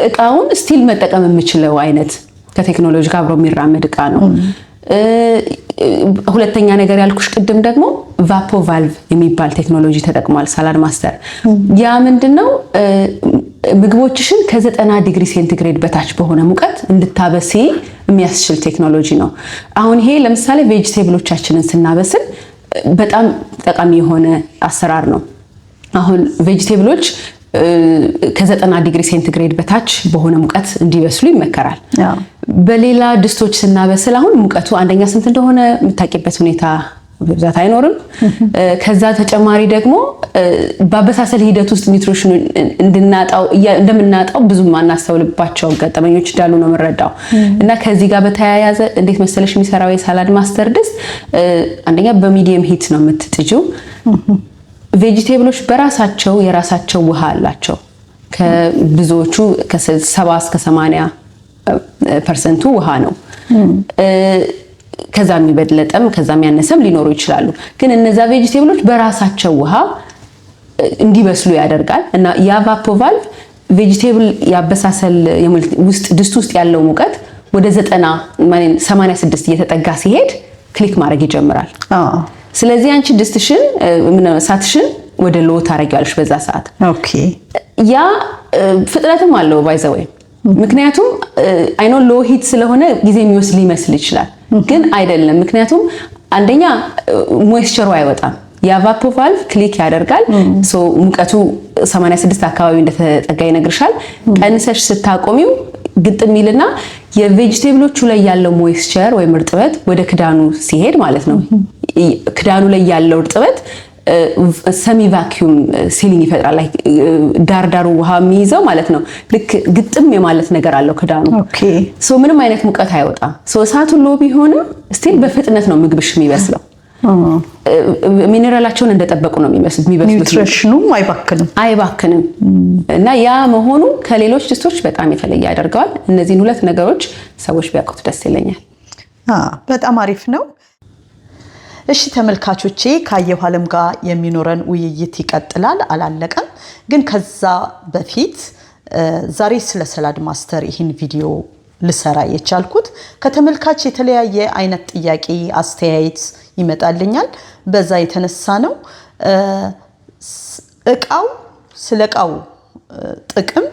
እቃውን ስቲል መጠቀም የምችለው አይነት ከቴክኖሎጂ ጋር አብሮ የሚራመድ እቃ ነው። ሁለተኛ ነገር ያልኩሽ ቅድም ደግሞ ቫፖ ቫልቭ የሚባል ቴክኖሎጂ ተጠቅሟል ሳላድ ማስተር። ያ ምንድነው? ምግቦችሽን ከ90 ዲግሪ ሴንቲግሬድ በታች በሆነ ሙቀት እንድታበሲ የሚያስችል ቴክኖሎጂ ነው። አሁን ይሄ ለምሳሌ ቬጂቴብሎቻችንን ስናበስል በጣም ጠቃሚ የሆነ አሰራር ነው። አሁን ቬጂቴብሎች ከ90 ዲግሪ ሴንቲግሬድ በታች በሆነ ሙቀት እንዲበስሉ ይመከራል። በሌላ ድስቶች ስናበስል አሁን ሙቀቱ አንደኛ ስንት እንደሆነ የምታውቂበት ሁኔታ በብዛት አይኖርም። ከዛ ተጨማሪ ደግሞ በአበሳሰል ሂደት ውስጥ ኒውትሪሽን እንደምናጣው ብዙ ማናስተውልባቸው ገጠመኞች እንዳሉ ነው የምንረዳው። እና ከዚህ ጋር በተያያዘ እንዴት መሰለሽ የሚሰራው የሳላድ ማስተር ድስት አንደኛ በሚዲየም ሂት ነው የምትጥጂው። ቬጂቴብሎች በራሳቸው የራሳቸው ውሃ አላቸው። ከብዙዎቹ ከ70 እስከ 80% ውሃ ነው። ከዛ የሚበለጠም ከዛ የሚያነሰም ሊኖሩ ይችላሉ። ግን እነዛ ቬጂቴብሎች በራሳቸው ውሃ እንዲበስሉ ያደርጋል። እና ያ ቫፖቫልቭ ቬጂቴብል ያበሳሰል ውስጥ ድስት ውስጥ ያለው ሙቀት ወደ 86 እየተጠጋ ሲሄድ ክሊክ ማድረግ ይጀምራል። ስለዚህ አንቺ ድስትሽን እሳትሽን ወደ ሎ ታረጊያለሽ በዛ ሰዓት። ኦኬ ያ ፍጥነትም አለው ባይዘወይ። ምክንያቱም አይኖ ሎ ሂት ስለሆነ ጊዜ የሚወስድ ሊመስል ይችላል፣ ግን አይደለም። ምክንያቱም አንደኛ ሞይስቸሩ አይወጣም። ያ ቫፖቫልቭ ክሊክ ያደርጋል። ሙቀቱ 86 አካባቢ እንደተጠጋ ይነግርሻል። ቀንሰሽ ስታቆሚው ግጥም ይልና የቬጂቴብሎቹ ላይ ያለው ሞይስቸር ወይም እርጥበት ወደ ክዳኑ ሲሄድ ማለት ነው። ክዳኑ ላይ ያለው እርጥበት ሰሚ ቫኪዩም ሲሊንግ ይፈጥራል። ላይ ዳርዳሩ ውሃ የሚይዘው ማለት ነው። ልክ ግጥም የማለት ነገር አለው ክዳኑ። ምንም አይነት ሙቀት አይወጣም። እሳቱ ሎ ቢሆንም ስቲል በፍጥነት ነው ምግብሽ የሚበስለው። ሚነራላቸውን እንደጠበቁ ነው የሚመስሉት። ኒውትሪሽኑም አይባክንም። እና ያ መሆኑ ከሌሎች ድስቶች በጣም የተለየ ያደርገዋል። እነዚህን ሁለት ነገሮች ሰዎች ቢያውቁት ደስ ይለኛል። በጣም አሪፍ ነው። እሺ ተመልካቾቼ፣ ከአየሁ ዓለም ጋር የሚኖረን ውይይት ይቀጥላል፣ አላለቀም። ግን ከዛ በፊት ዛሬ ስለ ሰላድ ማስተር ይህን ቪዲዮ ልሰራ የቻልኩት ከተመልካች የተለያየ አይነት ጥያቄ አስተያየት ይመጣልኛል። በዛ የተነሳ ነው። ስለ እቃው ጥቅም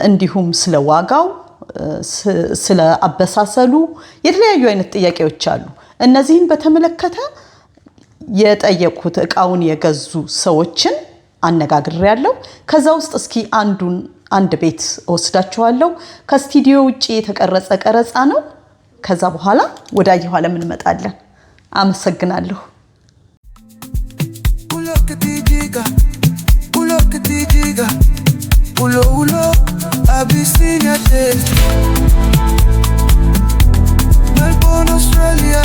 እንዲሁም ስለ ዋጋው፣ ስለ አበሳሰሉ የተለያዩ አይነት ጥያቄዎች አሉ። እነዚህን በተመለከተ የጠየቁት እቃውን የገዙ ሰዎችን አነጋግሬያለሁ። ከዛ ውስጥ እስኪ አንድ ቤት ወስዳችኋለሁ። ከስቱዲዮ ውጪ የተቀረጸ ቀረጻ ነው። ከዛ በኋላ ወደ አየሁ ዓለም እንመጣለን። አመሰግናለሁ። Melbourne, Australia.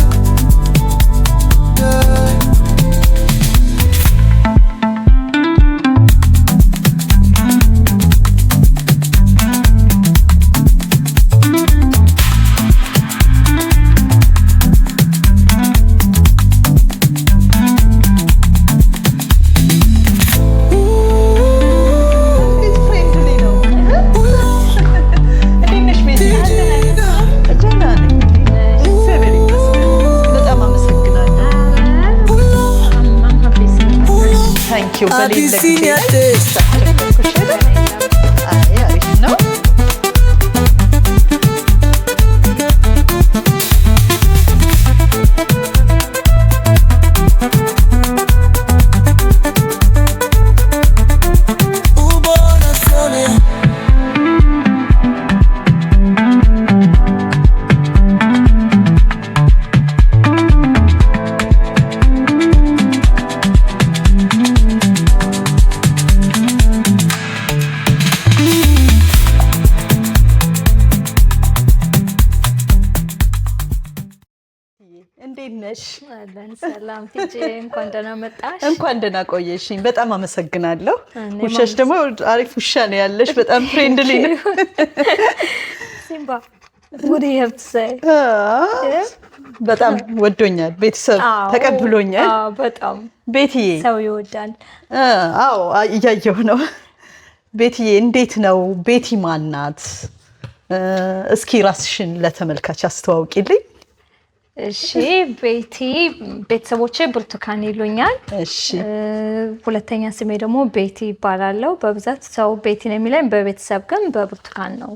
ሰላም ቲጂ፣ እንኳን ደህና መጣሽ። እንኳን ደህና ቆየሽኝ። በጣም አመሰግናለሁ። ውሻሽ ደግሞ አሪፍ ውሻ ነው ያለሽ። በጣም ፍሬንድሊ ነው። ሲምባ what do you have to say? በጣም ወዶኛል። ቤተሰብ ተቀብሎኛል። በጣም ቤትዬ ሰው ይወዳል። አዎ እያየሁ ነው። ቤትዬ እንዴት ነው? ቤቲ ማናት? እስኪ ራስሽን ለተመልካች አስተዋውቂልኝ። እሺ ቤቲ፣ ቤተሰቦቼ ብርቱካን ይሉኛል። እሺ ሁለተኛ ስሜ ደግሞ ቤቲ ይባላል። በብዛት ሰው ቤቲ ነው የሚለኝ፣ በቤተሰብ ግን በብርቱካን ነው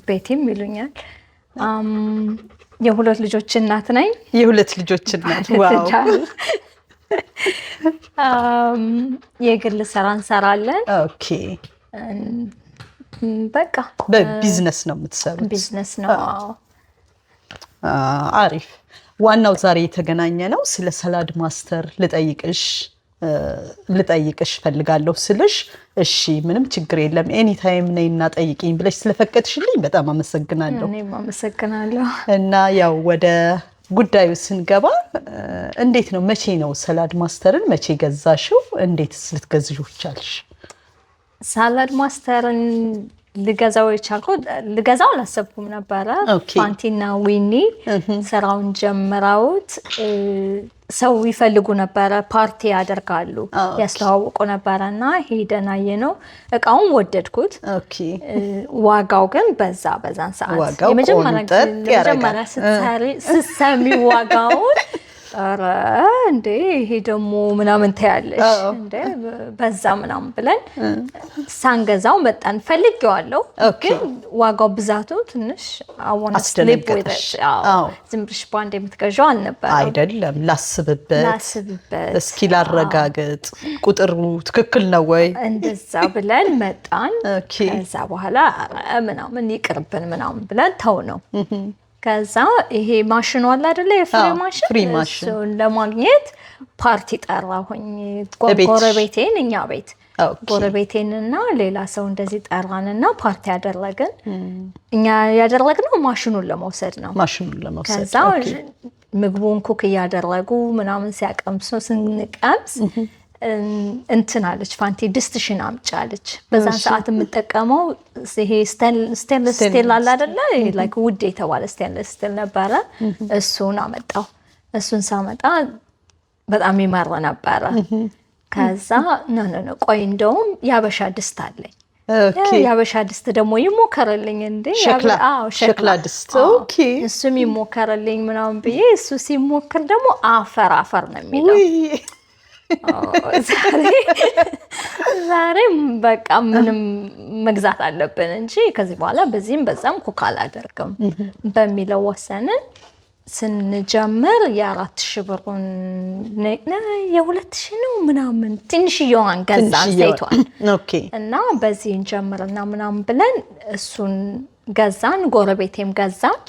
ቤቲም ይሉኛል። የሁለት ልጆች እናት ነኝ። የሁለት ልጆች እናት። ዋው። የግል ስራ እንሰራለን። ኦኬ። በቃ በቢዝነስ ነው የምትሰሩት? ቢዝነስ ነው። አሪፍ። ዋናው ዛሬ የተገናኘ ነው ስለ ሰላድ ማስተር ልጠይቅሽ ፈልጋለሁ ስልሽ እሺ ምንም ችግር የለም ኤኒ ታይም ነይና ጠይቂኝ ብለሽ ስለፈቀድሽልኝ በጣም አመሰግናለሁ። እኔም አመሰግናለሁ። እና ያው ወደ ጉዳዩ ስንገባ እንዴት ነው መቼ ነው ሰላድ ማስተርን መቼ ገዛሽው? እንዴትስ ልትገዝጂው ቻልሽ? ሰላድ ማስተርን ልገዛው አላሰብኩም ነበረ። ፋንቲና ዊኒ ስራውን ጀምረውት ሰው ይፈልጉ ነበረ፣ ፓርቲ ያደርጋሉ፣ ያስተዋውቁ ነበረና ሄደን አየነው። እቃውን ወደድኩት። ዋጋው ግን በዛን ሰዓት የመጀመሪያ ስትሰሚ ዋጋውን ኧረ እንዴ ይሄ ደግሞ ምናምን ታያለሽ እንዴ በዛ ምናምን ብለን ሳንገዛው መጣን። ፈልጌዋለሁ ግን ዋጋው ብዛቱ ትንሽ አስደነገጠሽ? ዝም ብለሽ ባንዴ የምትገዣው አልነበረም። አይደለም ላስብበት እስኪ ላረጋግጥ ቁጥሩ ትክክል ነው ወይ እንደዛ ብለን መጣን። ከዛ በኋላ ምናምን ይቅርብን ምናምን ብለን ተው ነው። ከዛ ይሄ ማሽኑ አለ አይደለ የፍሪ ማሽን እሱን ለማግኘት ፓርቲ ጠራሁኝ። ጎረቤቴን እኛ ቤት ጎረቤቴንና ሌላ ሰው እንደዚህ ጠራንና ፓርቲ ያደረግን። እኛ ያደረግነው ማሽኑን ለመውሰድ ነው። ከዛ ምግቡን ኩክ እያደረጉ ምናምን ሲያቀምሱ ስንቀምስ እንትን አለች ፋንቲ ድስትሽን አምጪ አለች። በዛን ሰዓት የምጠቀመው ይሄ ስቴንለስ ስቲል አለ አይደለ ላይክ ውድ የተባለ ስቴንለስ ስቲል ነበረ። እሱን አመጣው። እሱን ሳመጣ በጣም ይመር ነበረ። ከዛ ነው ቆይ እንደውም ያበሻ ድስት አለኝ። ያበሻ ድስት ደግሞ ይሞከረልኝ እንዴ ሸክላ ድስት እሱም ይሞከረልኝ ምናምን ብዬ እሱ ሲሞክር ደግሞ አፈር ነው የሚለው። ዛሬ በቃ ምንም መግዛት አለብን እንጂ ከዚህ በኋላ በዚህም በዛም ኩክ አላደርግም በሚለው ወሰንን። ስንጀምር የ4,000 ብሩን የ2,000 ነው ምናምን ትንሽዬዋን ገዛን ሴቷን እና በዚህ እንጀምርና ምናምን ብለን እሱን ገዛን። ጎረቤቴም ገዛች።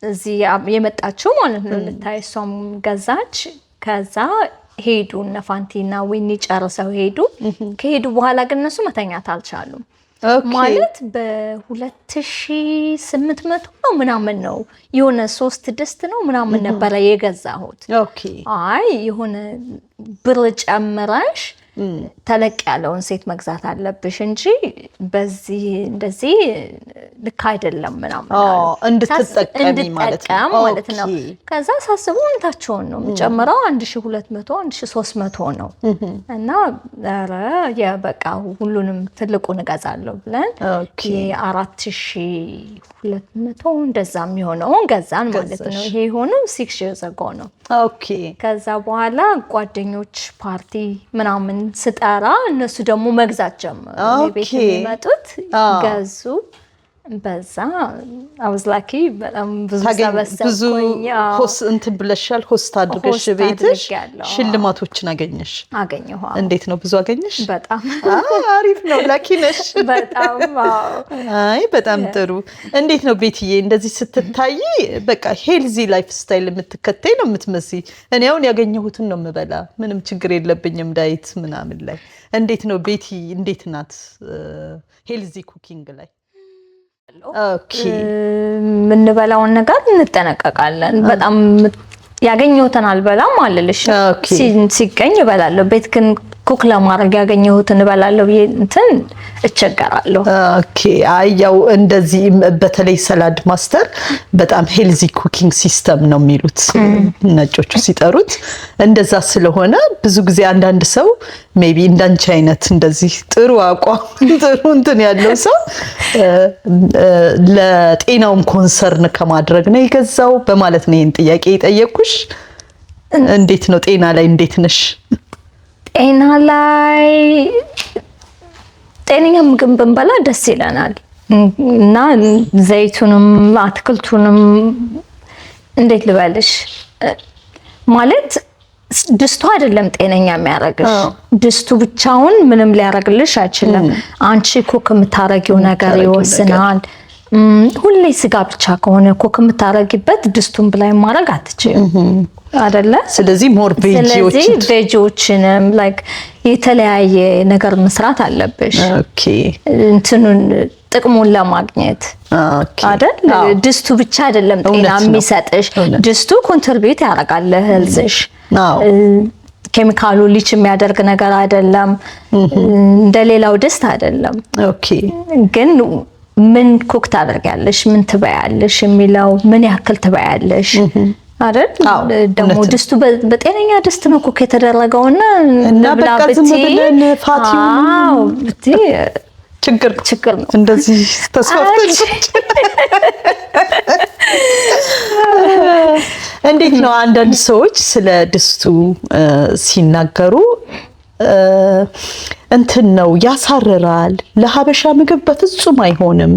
እዚህ የመጣችው ማለት ነው ልታይ እሷም ገዛች። ከዛ ሄዱ እነ ፋንቲና ዊኒ ጨርሰው ሄዱ። ከሄዱ በኋላ ግን እነሱ መተኛት አልቻሉም። ማለት በ2,800 ነው ምናምን ነው የሆነ 3 ድስት ነው ምናምን ነበረ የገዛሁት። አይ የሆነ ብር ጨምረሽ ተለቅ ያለውን ሴት መግዛት አለብሽ እንጂ በዚህ እንደዚህ ልክ አይደለም ምናምን እንድትጠቀሚ ማለት ነው። ከዛ ሳስቡ እንታቸውን ነው የምጨምረው 1,200 1,300 ነው እና ኧረ በቃ ሁሉንም ትልቁን እገዛለሁ ብለን የ4,200 እንደዛ የሚሆነውን ገዛን ማለት ነው። ይሄ የሆነው 6 years ago ነው። ከዛ በኋላ ጓደኞች ፓርቲ ምናምን ስጠራ እነሱ ደግሞ መግዛት ጀመሩ። ቤት የሚመጡት ገዙ። በዛ አውዝ ላኪ በጣም ብዙ ሰበሰብኩኝ። እንትን ብለሻል ሆስት አድርገሽ ቤትሽ ሽልማቶችን አገኘሁ። እንዴት ነው? ብዙ አገኘሽ? በጣም አሪፍ ነው። ላኪ ነሽ በጣም። አይ በጣም ጥሩ። እንዴት ነው ቤትዬ? እንደዚህ ስትታይ በቃ ሄልዚ ላይፍ ስታይል የምትከተይ ነው የምትመስይ። እኔ አሁን ያገኘሁትን ነው የምበላ፣ ምንም ችግር የለብኝም ዳይት ምናምን ላይ። እንዴት ነው ቤቲ? እንዴት ናት ሄልዚ ኩኪንግ ላይ? የምንበላውን ነገር እንጠነቀቃለን። በጣም ያገኘሁትን አልበላም አልልሽ፣ ሲገኝ እበላለሁ። ቤት ግን ኩክ ለማድረግ ያገኘሁትን እበላለሁ ብዬ እንትን እቸገራለሁ። አይ ያው እንደዚህ በተለይ ሰላድ ማስተር በጣም ሄልዚ ኩኪንግ ሲስተም ነው የሚሉት ነጮቹ ሲጠሩት። እንደዛ ስለሆነ ብዙ ጊዜ አንዳንድ ሰው ሜቢ እንዳንቺ አይነት እንደዚህ ጥሩ አቋም ጥሩ እንትን ያለው ሰው ለጤናውም ኮንሰርን ከማድረግ ነው የገዛው በማለት ነው ይሄን ጥያቄ የጠየኩሽ። እንዴት ነው ጤና ላይ እንዴት ነሽ? ጤና ላይ ጤነኛ ምግብ ብንበላ ደስ ይለናል እና ዘይቱንም አትክልቱንም እንዴት ልበልሽ ማለት ድስቱ አይደለም ጤነኛ የሚያደርግሽ። ድስቱ ብቻውን ምንም ሊያደርግልሽ አይችልም። አንቺ ኩክ የምታረጊው ነገር ይወስናል። ሁሌ ስጋ ብቻ ከሆነ ኮክ የምታረጊበት ድስቱን ብላይ ማድረግ አትችይም አይደለ? ስለዚህ ሞር ቬጂዎችንም ላይክ የተለያየ ነገር መስራት አለብሽ። ኦኬ እንትኑን ጥቅሙን ለማግኘት አይደል? ድስቱ ብቻ አይደለም ጤና የሚሰጥሽ፣ ድስቱ ኮንትሪቢዩት ያደርጋል ለሄልዝሽ። ኬሚካሉ ሊች የሚያደርግ ነገር አይደለም፣ እንደሌላው ድስት አይደለም። ኦኬ ግን ምን ኩክ ታደርጊያለሽ፣ ምን ትበያለሽ የሚለው ምን ያክል ትበያለሽ አይደል? ደግሞ ድስቱ በጤነኛ ድስት ነው ኩክ የተደረገውና ነብላ ብቲ ችግር ነው። እንደዚህ ተስፋፍተሽ እንዴት ነው አንዳንድ ሰዎች ስለ ድስቱ ሲናገሩ እንትን ነው ያሳርራል፣ ለሀበሻ ምግብ በፍጹም አይሆንም፣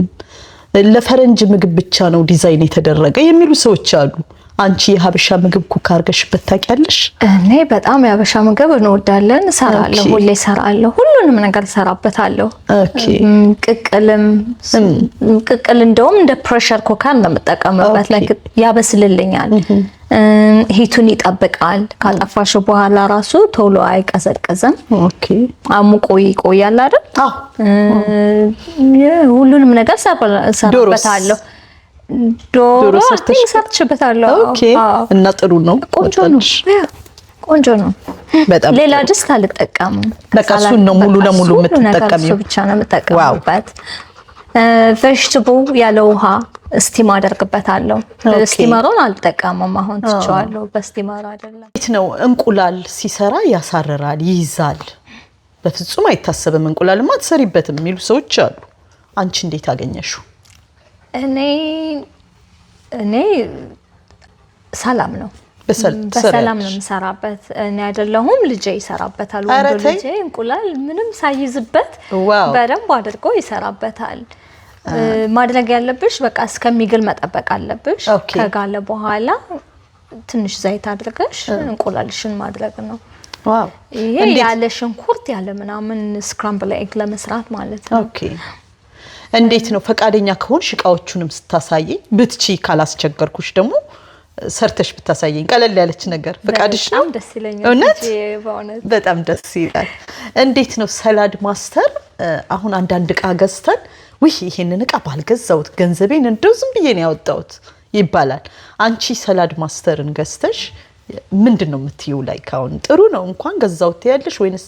ለፈረንጅ ምግብ ብቻ ነው ዲዛይን የተደረገ የሚሉ ሰዎች አሉ። አንቺ የሀበሻ ምግብ ኩክ አድርገሽበት ታውቂያለሽ? እኔ በጣም የሀበሻ ምግብ እንወዳለን፣ እሰራለሁ፣ ሁሌ እሰራለሁ፣ ሁሉንም ነገር እሰራበታለሁ። ኦኬ ቅቅል እንደውም እንደ ፕሬሸር ኩከር እንደምጠቀምበት ላይ ያበስልልኛል። ሂቱን ይጠብቃል። ካጠፋሽ በኋላ ራሱ ቶሎ አይቀዘቅዝም። ኦኬ አሙቆ ይቆያል አይደል? ሁሉንም ነገር እሰራበታለሁ። ዶሮ ሰርችበታለሁ። ኦኬ እና ጥሩ ነው። ቆንጆ ነው። በጣም ሌላ ድስት አልጠቀምም። በቃ እሱን ነው ሙሉ ለሙሉ የምትጠቀሚው? እሱ ብቻ ነው የምጠቀምበት። ቬጅተብል ያለ ውሃ ስቲም አደርግበታለሁ። ስቲመሩን አልጠቀምም፣ አሁን ትቼዋለሁ። በስቲመር አይደለም። እንዴት ነው እንቁላል ሲሰራ ያሳርራል፣ ይይዛል፣ በፍጹም አይታሰብም፣ እንቁላልማ አትሰሪበትም የሚሉ ሰዎች አሉ። አንቺ እንዴት አገኘሽው? እኔ ሰላም ነው በሰላም ነው የምሰራበት። እኔ አይደለሁም ልጄ ይሰራበታል። ወንዱ ልጄ እንቁላል ምንም ሳይዝበት በደንብ አድርጎ ይሰራበታል። ማድረግ ያለብሽ በቃ እስከሚግል መጠበቅ አለብሽ። ከጋለ በኋላ ትንሽ ዘይት አድርገሽ እንቁላልሽን ማድረግ ነው። ዋው! ይሄ ያለ ሽንኩርት ያለ ምናምን ስክራምብል ኤግ ለመስራት ማለት ነው። ኦኬ። እንዴት ነው ፈቃደኛ ከሆንሽ እቃዎቹንም ስታሳየኝ ብትቺ፣ ካላስቸገርኩሽ ደግሞ ሰርተሽ ብታሳየኝ ቀለል ያለች ነገር ፈቃድሽ ነው? በጣም ደስ ይለኛል። እውነት በጣም ደስ ይላል። እንዴት ነው ሰላድ ማስተር? አሁን አንዳንድ እቃ ገዝተን ይሄንን እቃ ባልገዛውት ገንዘቤን እንደው ዝም ብዬ ነው ያወጣሁት ይባላል። አንቺ ሰላድ ማስተርን ገዝተሽ ምንድነው የምትይው? ላይ ካውን ጥሩ ነው እንኳን ገዛውት ትያለሽ ወይንስ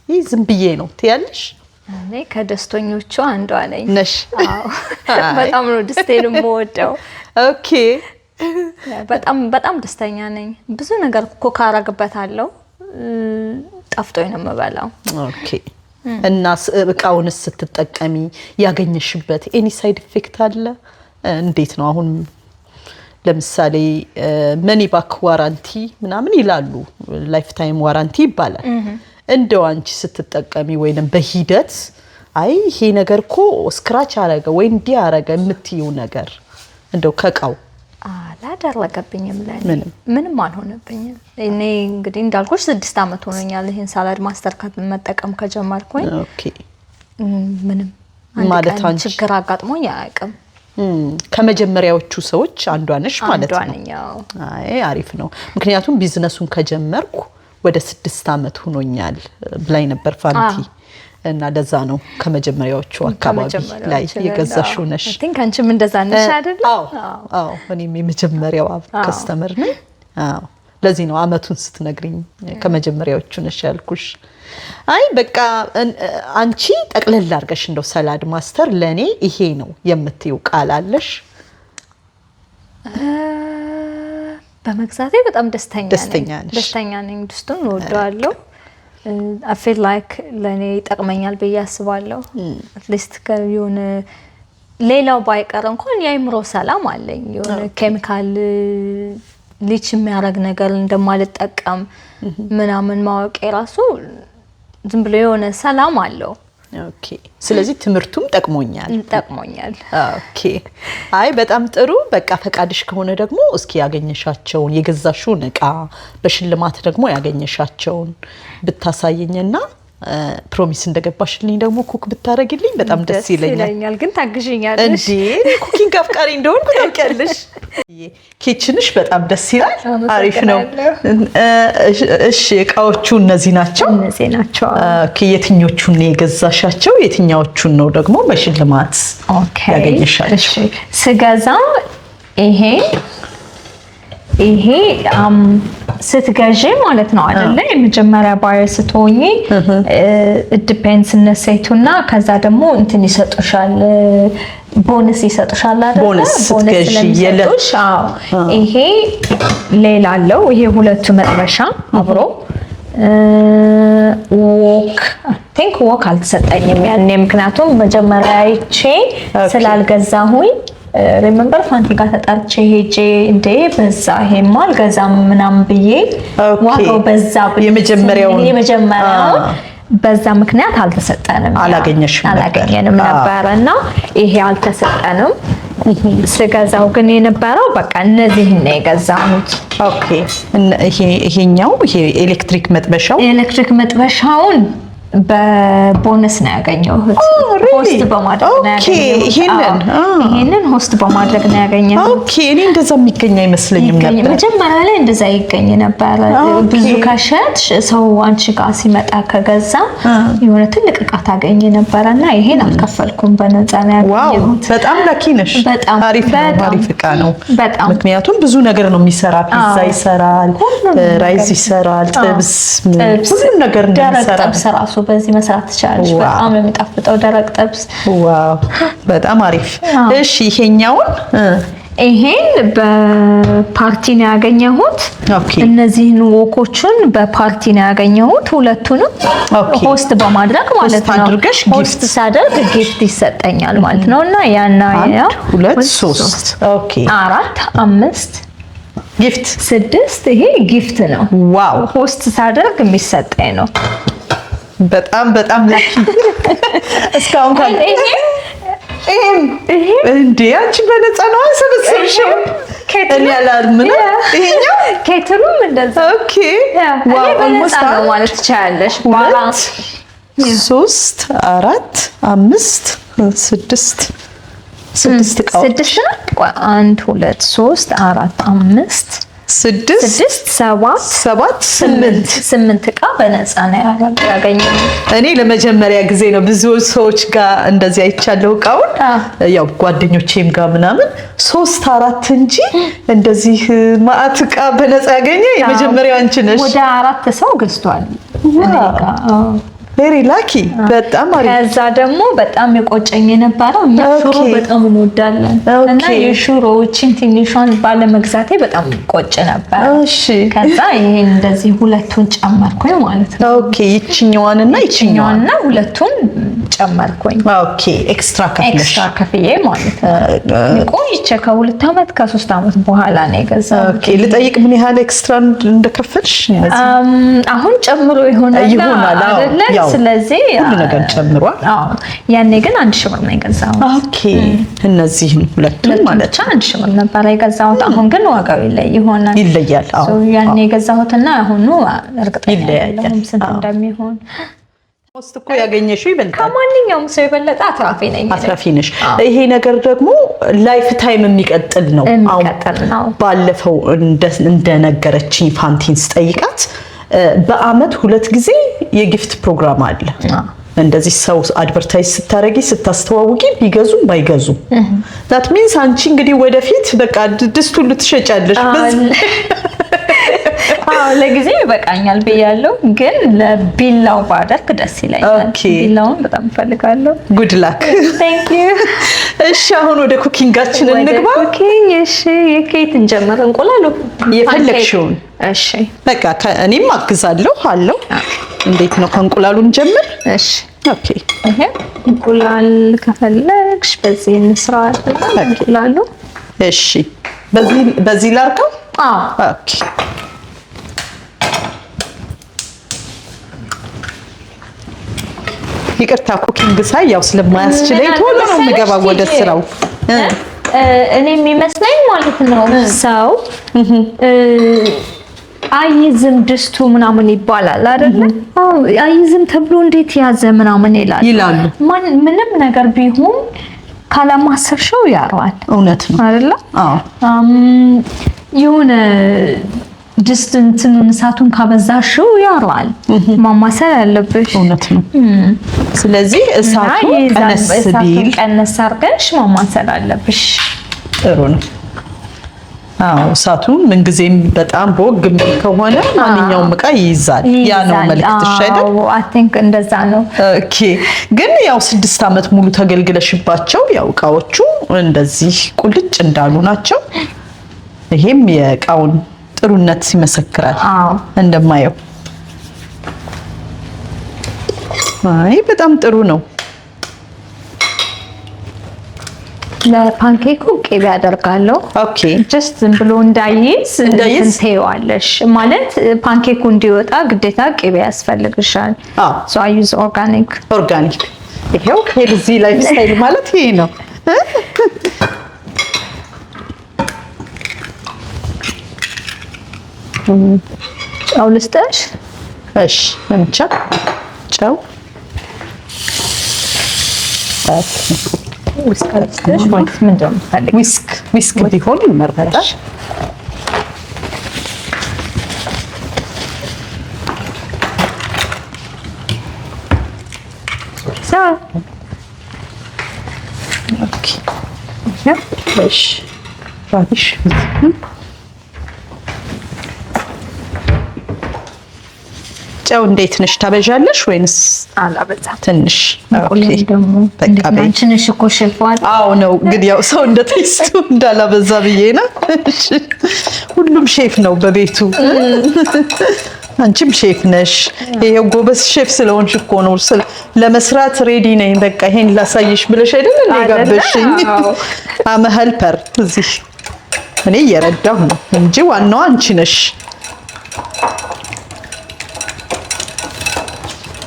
ይሄ ዝም ብዬ ነው ትያለሽ? እኔ ከደስተኞቹ አንዷ ነኝ። ነሽ? አዎ በጣም ነው ደስቴን የምወደው። ኦኬ። በጣም ደስተኛ ነኝ። ብዙ ነገር ኮክ አደርግበታለሁ፣ ጣፍጦኝ ነው የምበላው። ኦኬ። እና እቃውንስ ስትጠቀሚ ያገኘሽበት ኤኒ ሳይድ ኢፌክት አለ? እንዴት ነው አሁን ለምሳሌ መኒ ባክ ዋራንቲ ምናምን ይላሉ፣ ላይፍ ታይም ዋራንቲ ይባላል። እንደው አንቺ ስትጠቀሚ ወይንም በሂደት አይ ይሄ ነገር እኮ ስክራች አረገ ወይ እንዲህ አረገ የምትይው ነገር እንደው ከቃው አላደረገብኝም? ምንም አልሆነብኝም። እኔ እንግዲህ እንዳልኩሽ 6 አመት ሆኖኛል ይሄን ሳላድ ማስተር መጠቀም ከጀመርኩኝ። ኦኬ። ምንም ማለት አንቺ ችግር አጋጥሞኝ አያውቅም። ከመጀመሪያዎቹ ሰዎች አንዷ ነሽ ማለት ነው? አይ አሪፍ ነው። ምክንያቱም ቢዝነሱን ከጀመርኩ ወደ 6 አመት ሆኖኛል ብላይ ነበር ፋንቲ እና ለዛ ነው ከመጀመሪያዎቹ አካባቢ ላይ የገዛሽው ነሽ። አይ ቲንክ አንቺም እንደዛ ነሽ አይደል? አዎ እኔም የመጀመሪያው ከስተመር ነኝ። አዎ ለዚህ ነው አመቱን ስትነግሪኝ ከመጀመሪያዎቹ ነሽ ያልኩሽ። አይ በቃ አንቺ ጠቅለል አድርገሽ እንደው ሰላድ ማስተር ለኔ ይሄ ነው የምትይው ቃል አለሽ? በመግዛቴ በጣም ደስተኛ ነኝ። ድስቱን እወደዋለሁ። I feel like ለኔ ይጠቅመኛል ብዬ አስባለሁ። አትሊስት ከሆነ ሌላው ባይቀር እንኳን የአይምሮ ሰላም አለኝ። የሆነ ኬሚካል ሊች የሚያደርግ ነገር እንደማልጠቀም ምናምን ማወቅ የራሱ ዝም ብሎ የሆነ ሰላም አለው። ኦኬ። ስለዚህ ትምህርቱም ጠቅሞኛል። ኦኬ። አይ በጣም ጥሩ። በቃ ፈቃድሽ ከሆነ ደግሞ እስኪ ያገኘሻቸውን የገዛሽውን እቃ በሽልማት ደግሞ ያገኘሻቸውን ብታሳየኝና ፕሮሚስ እንደገባሽልኝ ደግሞ ኩክ ብታረግልኝ በጣም ደስ ይለኛል። ግን ታግዢኛለሽ እንዴ? ኩኪንግ አፍቃሪ እንደሆንኩ ታውቂያለሽ። ኪችንሽ በጣም ደስ ይላል። አሪፍ ነው። እሺ እቃዎቹ እነዚህ ናቸው? እነዚህ ናቸው። ኦኬ። የትኞቹን ነው የገዛሻቸው? የትኛዎቹን ነው ደግሞ በሽልማት ያገኘሻቸው? ስገዛ ይሄ ስትገዢ ማለት ነው አይደለ? የመጀመሪያ ባየር ስትሆኚ ዲፔንድስ እነሰይቱና ከዛ ደግሞ እንትን ይሰጡሻል፣ ቦነስ ይሰጡሻል አይደለ? ቦነስ ስለሚሰጡሽ ይሄ ሌላ አለው። ይሄ ሁለቱ መጥበሻ አብሮ ወክ አልተሰጠኝም ያኔ፣ ምክንያቱም መጀመሪያ አይቼ ስላልገዛሁኝ ሪሜምበር ፋንቲ ጋር ተጣልቼ ሄጄ እንዴ በዛ ይሄማ አልገዛም ምናምን ብዬ ዋጋው በዛ የመጀመሪያውን በዛ ምክንያት አልተሰጠንም፣ አላገኘንም ነበርና ይሄ አልተሰጠንም። ስገዛው ግን የነበረው በቃ እነዚህ ነው የገዛሁት። ኦኬ። ይሄኛው ኤሌክትሪክ መጥበሻውን በቦነስ ነው ያገኘሁት። ሆስት በማድረግ ነው ያገኘሁት። ይሄንን ሆስት በማድረግ ነው ያገኘሁት። ኦኬ። እኔ እንደዛ የሚገኝ አይመስለኝም ነበር። መጀመሪያ ላይ እንደዛ ይገኝ ነበር። ብዙ ከሸጥሽ ሰው አንቺ ጋር ሲመጣ ከገዛ የሆነ ትልቅ እቃ ታገኝ ነበርና ይሄን አልከፈልኩም፣ በነፃ ነው ያገኘሁት። በጣም ላኪ ነሽ። አሪፍ እቃ ነው። ምክንያቱም ብዙ ነገር ነው የሚሰራ። ፒዛ ይሰራል፣ ራይዝ ይሰራል፣ ጥብስ፣ ሁሉም ነገር ነው የሚሰራ። በዚህ መስራት ትችላለሽ። በጣም ነው የሚጣፍጠው ደረቅ ጥብስ። ዋው በጣም አሪፍ። እሺ ይሄን በፓርቲ ነው ያገኘሁት። እነዚህን ወኮችን በፓርቲ ነው ያገኘሁት። ሁለቱንም ሆስት በማድረግ ማለት ነው። ሆስት ሳደርግ ጊፍት ይሰጠኛል ማለት ነውና ያና 2 3 ኦኬ 4 5 ጊፍት 6 ይሄ ጊፍት ነው። ዋው ሆስት ሳደርግ የሚሰጠኝ ነው። በጣም ላኪ እስካሁን ካለ ይሄ እንዴ አንቺ በነፃ ነው ሰበሰብሽው? እኔ አላልኩም። ይሄኛው ኬትሩም እንደዛ። ኦኬ ዋው ኦልሞስት ነው ማለት ትችያለሽ። 3 4 5 6 እቃዎች 1 2 3 4 5 6 7 8 እቃ በነፃ ነው ያገኘው። እኔ ለመጀመሪያ ጊዜ ነው ብዙ ሰዎች ጋር እንደዚህ አይቻለሁ እቃውን፣ ያው ጓደኞቼም ጋር ምናምን 3 4 እንጂ እንደዚህ ማአት እቃ በነፃ ያገኘ የመጀመሪያው አንቺ ነሽ። ወደ 4 ሰው ገዝቷል። ቬሪ ላኪ በጣም አሪፍ። ከዛ ደግሞ በጣም የቆጨኝ የነበረው ሽሮ በጣም እንወዳለን እና የሽሮዎችን ትንሿን ባለመግዛቴ በጣም ቆጭ ነበር። እሺ ከዛ ይሄን እንደዚህ ሁለቱን ጨመርኩኝ ማለት ነው። ኦኬ ይችኛዋንና ሁለቱን ጨመርኩኝ። ኦኬ ኤክስትራ ከፍዬ ማለት ነው። ቆይቼ ከ2 ዓመት ከ3 ዓመት በኋላ ነው የገዛሁት። ኦኬ ልጠይቅ ምን ያህል ኤክስትራ እንደከፈልሽ? አሁን ጨምሮ ይሆናል አይደለ? ስለዚህ ሁሉ ነገር ጨምሯል። ያኔ ግን 1000 ብር ነው የገዛሁት። ኦኬ እነዚህን ሁለቱን ማለት 1000 ብር ነበር የገዛሁት። አሁን ግን ዋጋው ይለያል። ያኔ የገዛሁትና አሁን እርግጠኛ አይደለም ስንት እንደሚሆን። ሆስት እኮ ያገኘሽው ይበልጣል። ከማንኛውም ሰው የበለጠ አትራፊ ነሽ። ይሄ ነገር ደግሞ ላይፍ ታይም የሚቀጥል ነው። ባለፈው እንደነገረችኝ ፋንቲን ስጠይቃት በአመት 2 ጊዜ የጊፍት ፕሮግራም አለ። እንደዚህ ሰው አድቨርታይዝ ስታረጊ ስታስተዋውቂ ቢገዙም ባይገዙም that means አንቺ እንግዲህ ወደፊት በቃ ድስቱን ልትሸጫለሽ። ለጊዜው ይበቃኛል ብያለሁ፣ ግን ለቢላው ባደርግ ደስ ይለኛል። ቢላውን በጣም ፈልጋለሁ። ጉድ ላክ። ታንክ ዩ። እሺ አሁን ወደ ኩኪንጋችን እንግባ። እሺ የኬት እንጀምር። እንቁላሉ የፈለግሽውን። እሺ በቃ እኔም አግዛለሁ አለው። እንዴት ነው ከእንቁላሉን ጀምር? እሺ ኦኬ። ይሄ እንቁላል ከፈለግሽ በዚህ እንስራለን እንቁላሉ። እሺ በዚህ ላድርገው? ኦኬ። ይቅርታ ኩኪንግ ሳይ ያው ስለማያስችለኝ ቶሎ ነው የምገባው ወደ ስራው። እኔ የሚመስለኝ ማለት ነው ሰው አይዝም ድስቱ ምናምን ይባላል አይደለ? አዎ አይዝም ተብሎ እንዴት ያዘ ምናምን ይላሉ። ምንም ነገር ቢሆን ካላማሰርሽው ያረዋል። እውነት ነው አይደለ? አዎ የሆነ ድስት እንትኑን እሳቱን ካበዛሽው ያረዋል። ማማሰል አለብሽ። እውነት ነው። ስለዚህ እሳቱን ቀነስ አድርገሽ ማማሰል አለብሽ። ጥሩ ነው። አዎ እሳቱን ምንጊዜም በጣም ቦግ የሚል ከሆነ ማንኛውም እቃ ይይዛል። ያ ነው መልእክትሽ አይደል? አይ ቲንክ እንደዛ ነው። ኦኬ። ግን ያው 6 ዓመት ሙሉ ተገልግለሽባቸው ያው እቃዎቹ እንደዚህ ቁልጭ እንዳሉ ናቸው። ይሄም የእቃውን ጥሩነት ይመሰክራል እንደማየው። አይ በጣም ጥሩ ነው። ለፓንኬኩ ቅቤ አደርጋለሁ። ኦኬ ጀስት ዝም ብሎ እንዳይዝ እንትይዋለሽ ማለት ፓንኬኩ እንዲወጣ ግዴታ ቅቤ ያስፈልግሻል። ሶ አይ ዩዝ ኦርጋኒክ ይሄው ሄልዚ ላይፍ ስታይል ማለት ይሄ ነው። ጨው ልስጥሽ? እሺ እንቻ ጨው ዊስክ ቢሆን ይመረጣል። ጨው እንዴት ነሽ? ታበዣለሽ ወይንስ? አላበዛም። ትንሽ ደግሞ አንቺንሽ እኮ ሼፏል። አዎ ነው እንግዲህ ያው ሰው እንደ ቴስቱ እንዳላበዛ ብዬ ነው። ሁሉም ሼፍ ነው በቤቱ። አንቺም ሼፍ ነሽ። ይሄው ጎበዝ ሼፍ ስለሆንሽ እኮ ነው ለመስራት ሬዲ ነኝ በቃ ይሄን ላሳይሽ ብለሽ አይደል ለጋበሽኝ። አመ ሄልፐር እዚህ እኔ እየረዳሁ ነው እንጂ ዋናው አንቺ ነሽ።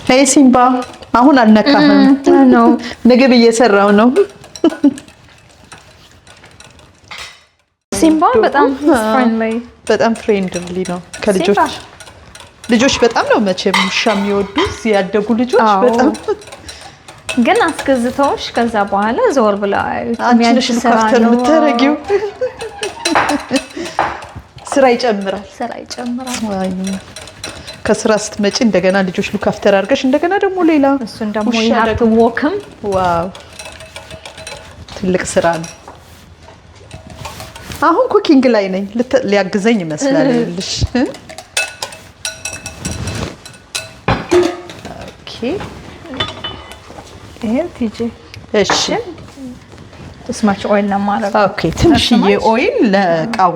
ሄይ ሲምባ አሁን አልነካህም ነው ምግብ እየሰራው ነው። ሲምባ በጣም ፍሬንድሊ ነው ልጆች በጣም ነው መቼም ውሻ የሚወዱት ያደጉ ልጆች በጣም ግን አስገዝተውሽ ከዛ በኋላ ዞር ብለው አንቺ ነሽ ካፍተር የምታረጊው። ስራ ይጨምራል። ከስራ ስትመጪ እንደገና ልጆች ሉክ አፍተር አድርገሽ እንደገና ደግሞ ሌላ እሱን ደግሞ ያትወክም። ዋው ትልቅ ስራ ነው። አሁን ኩኪንግ ላይ ነኝ። ሊያግዘኝ ይመስላል ልሽ ኦኬ ይሄ ቲጂ እሺ ስማች ኦይል ነው ማለት ኦኬ ትንሽዬ ኦይል ለቃው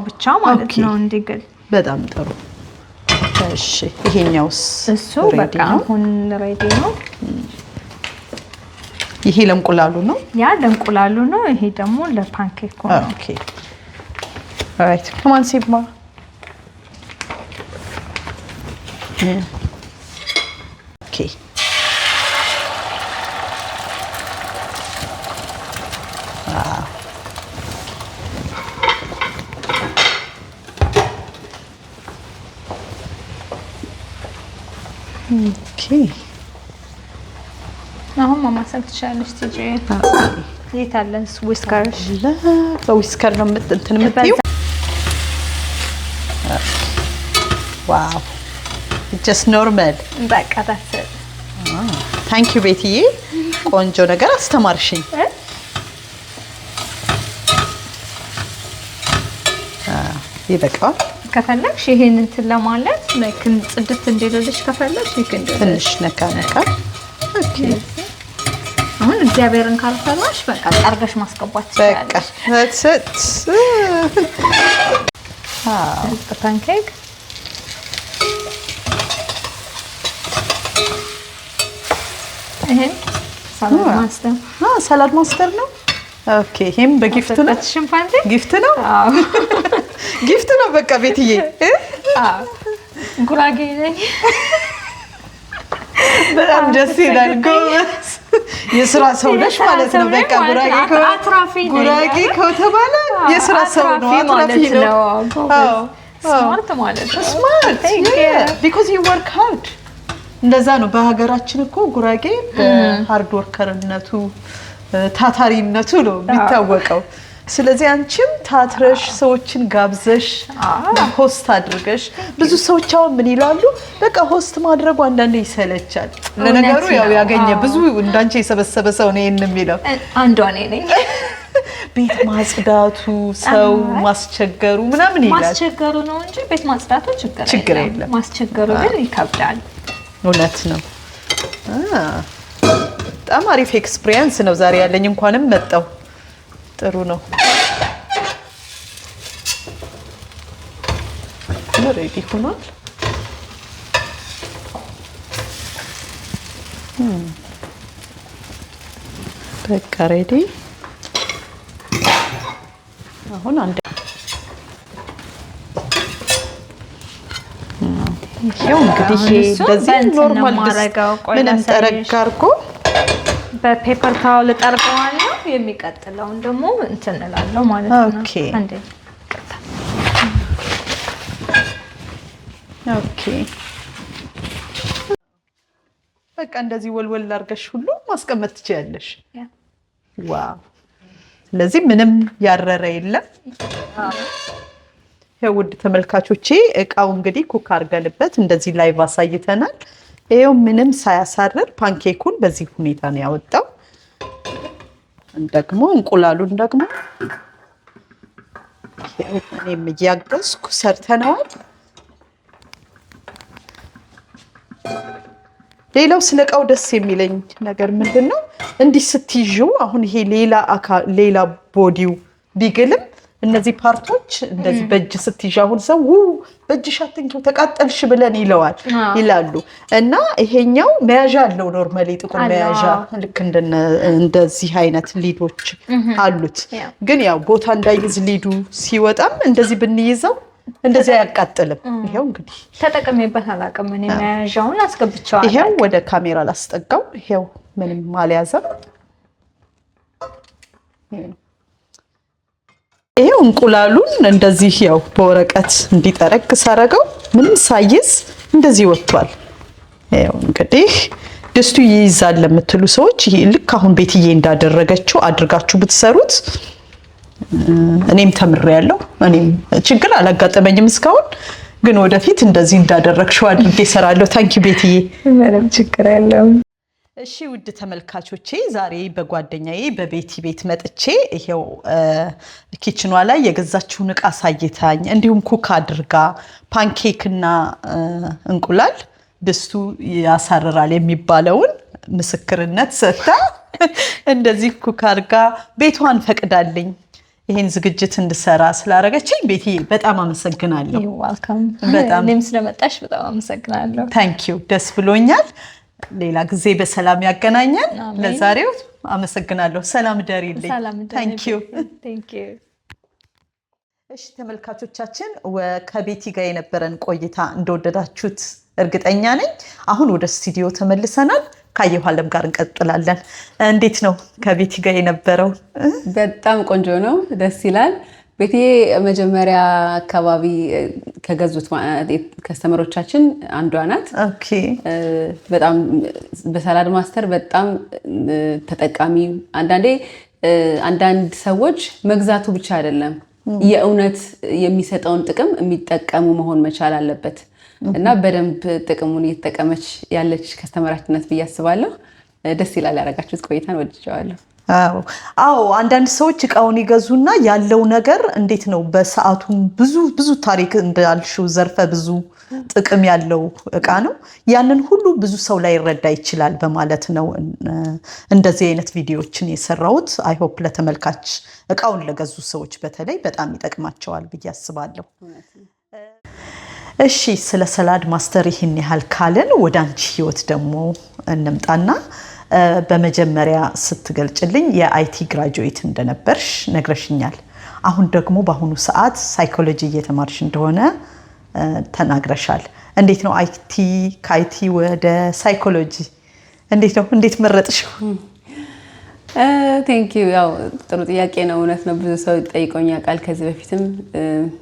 ብቻ ማለት ነው እንዲገል በጣም ጥሩ። እሺ ይሄኛውስ? እሱ በቃ አሁን ሬዲ ነው። ይሄ ለእንቁላሉ ነው? ያ ለእንቁላሉ ነው። ይሄ ደግሞ ለፓንኬኩ ነው። ኦኬ ኦልራይት come on Sigma ኦኬ ኦኬ አሁን ማማሰል ትችላለሽ። ቲጂ የት አለን ዊስከር? በዊስከር ነው እንትን የምትይው? ዋው ጀስት ኖርማል በቃ ታስ ታንክ ዩ ቤትዬ፣ ቆንጆ ነገር አስተማርሽኝ። ይበቃዋል። ከፈለግሽ ይሄን እንትን ለማለት ለክን ጽድት እንዲልልሽ ከፈለግሽ ይክንደ ትንሽ ነካ ኦኬ። አሁን እግዚአብሔርን ካልፈራሽ በቃ ጠርገሽ ማስገባት ትችላለሽ። በቃ ፓንኬክ ይሄን ሰላድ ማስተር ነው። ኦኬ ይሄም በጊፍት ነው። ጊፍት ነው። አዎ ጊፍት ነው። በቃ ቤትዬ ጉራጌ ነኝ። በጣም ደስ ይላል። ጎበዝ የስራ ሰው ነሽ ማለት ነው። በቃ ጉራጌ ከተባለ የስራ ሰው ነው፣ አትራፊ ነው። አዎ ስማርት ማለት ነው። ስማርት because you work hard እንደዛ ነው። በሀገራችን እኮ ጉራጌ በሃርድ ወርከርነቱ ታታሪነቱ ነው የሚታወቀው። ስለዚህ አንቺም ታትረሽ ሰዎችን ጋብዘሽ ሆስት አድርገሽ ብዙ ሰዎች አሁን ምን ይላሉ በቃ ሆስት ማድረጉ አንዳንዴ ይሰለቻል። ለነገሩ ያው ያገኘ ብዙ እንዳንቺ የሰበሰበ ሰው ነው የሚለው አንዷ ነኝ። ቤት ማጽዳቱ ሰው ማስቸገሩ ምናምን ይላል። ማስቸገሩ ነው እንጂ ቤት ማጽዳቱ ችግር የለም። ማስቸገሩ ግን ይከብዳል። እውነት ነው። በጣም አሪፍ ኤክስፒሪየንስ ነው ዛሬ ያለኝ። እንኳንም መጣው ጥሩ ነው። ሬዲ ሆኗል። በቃ ሬዲ። አሁን አንድ ይሄው እንግዲህ እንደዚህ ኖርማል ምንም ጠረግ አድርጎ በፔፐር ታውል ጠርቀዋለሁ። የሚቀጥለውን ደግሞ እንትን እላለሁ ማለት ነው። ኦኬ ኦኬ በቃ እንደዚህ ወልወል አድርገሽ ሁሉ ማስቀመጥ ትችያለሽ። ዋው! ስለዚህ ምንም ያረረ የለም። ውድ ተመልካቾቼ እቃው እንግዲህ ኩክ አድርገንበት እንደዚህ ላይቭ አሳይተናል። ይሄው ምንም ሳያሳርር ፓንኬኩን በዚህ ሁኔታ ነው ያወጣው። ደግሞ እንቁላሉን ደግሞ እኔም እያገዝኩ ሰርተነዋል። ሌላው ስለ እቃው ደስ የሚለኝ ነገር ምንድነው እንዲህ ስትይዥው አሁን ይሄ ሌላ ቦዲው ቢግልም እነዚህ ፓርቶች እንደዚህ በእጅ ስትይዥ አሁን ሰው በእጅሽ አትንኪው ተቃጠልሽ ብለን ይላሉ እና ይሄኛው መያዣ አለው። ኖርማሊ ጥቁር መያዣ ልክ እንደዚህ አይነት ሊዶች አሉት። ግን ያው ቦታ እንዳይዝ ሊዱ ሲወጣም እንደዚህ ብንይዘው እንደዚህ አያቃጥልም። ይሄው እንግዲህ ተጠቅሜበት አላውቅም። እኔ መያዣውን አስገብቼዋለሁ። ይሄው ወደ ካሜራ ላስጠጋው። ይሄው ምንም አልያዘም። ይሄው እንቁላሉን እንደዚህ ያው በወረቀት እንዲጠረግ ሳረገው ምንም ሳይዝ እንደዚህ ወጥቷል። ይሄው እንግዲህ ድስቱ ይይዛል ለምትሉ ሰዎች ይሄ ልክ አሁን ቤትዬ እንዳደረገችው አድርጋችሁ ብትሰሩት እኔም ተምሬያለሁ። እኔም ችግር አላጋጠመኝም እስካሁን፣ ግን ወደፊት እንደዚህ እንዳደረግሽው አድርጌ እሰራለሁ። ታንኪ ቤትዬ። ምንም ችግር የለውም። እሺ ውድ ተመልካቾቼ ዛሬ በጓደኛዬ በቤቲ ቤት መጥቼ ይሄው ኪችኗ ላይ የገዛችውን እቃ ሳይታኝ እንዲሁም ኩክ አድርጋ ፓንኬክና እንቁላል ድስቱ ያሳርራል የሚባለውን ምስክርነት ሰጥታ እንደዚህ ኩክ አድርጋ ቤቷን ፈቅዳልኝ ይሄን ዝግጅት እንድሰራ ስላደረገችኝ ቤቲ በጣም አመሰግናለሁ። በጣም እኔም ስለመጣሽ በጣም አመሰግናለሁ። ታንኪዩ ደስ ብሎኛል። ሌላ ጊዜ በሰላም ያገናኘን። ለዛሬው አመሰግናለሁ። ሰላም ደሪልኝ። ታንኪዩ። እሺ ተመልካቾቻችን ከቤቲ ጋር የነበረን ቆይታ እንደወደዳችሁት እርግጠኛ ነኝ። አሁን ወደ ስቱዲዮ ተመልሰናል። ካየሁ አለም ጋር እንቀጥላለን። እንዴት ነው ከቤቲ ጋር የነበረው? በጣም ቆንጆ ነው፣ ደስ ይላል። ቤቲ መጀመሪያ አካባቢ ከገዙት ከስተመሮቻችን አንዷ ናት። ኦኬ። በጣም በሰላድ ማስተር በጣም ተጠቃሚ። አንዳንድ ሰዎች መግዛቱ ብቻ አይደለም የእውነት የሚሰጠውን ጥቅም የሚጠቀሙ መሆን መቻል አለበት እና በደንብ ጥቅሙን እየተጠቀመች ያለች ከስተመራችን ናት ብዬ አስባለሁ። ደስ ይላል ያደረጋችሁት ቆይታን፣ ወድጄዋለሁ። አዎ አንዳንድ ሰዎች እቃውን ይገዙና ያለው ነገር እንዴት ነው በሰዓቱ ብዙ ታሪክ እንዳልሽው ዘርፈ ብዙ ጥቅም ያለው እቃ ነው። ያንን ሁሉ ብዙ ሰው ላይ ይረዳ ይችላል በማለት ነው እንደዚህ አይነት ቪዲዮዎችን የሰራሁት። አይ ሆፕ ለተመልካች እቃውን ለገዙ ሰዎች በተለይ በጣም ይጠቅማቸዋል ብዬ አስባለሁ። እሺ ስለ ሰላድ ማስተር ይህን ያህል ካልን ወደ አንቺ ህይወት ደግሞ እንምጣና በመጀመሪያ ስትገልጭልኝ የአይቲ ግራጁዌት እንደነበርሽ ነግረሽኛል። አሁን ደግሞ በአሁኑ ሰዓት ሳይኮሎጂ እየተማርሽ እንደሆነ ተናግረሻል። እንዴት ነው ከአይቲ ወደ ሳይኮሎጂ እንዴት መረጥሽው? ቴንክ ዩ። ያው ጥሩ ጥያቄ ነው። እውነት ነው፣ ብዙ ሰው ጠይቆኝ ያውቃል ከዚህ በፊትም።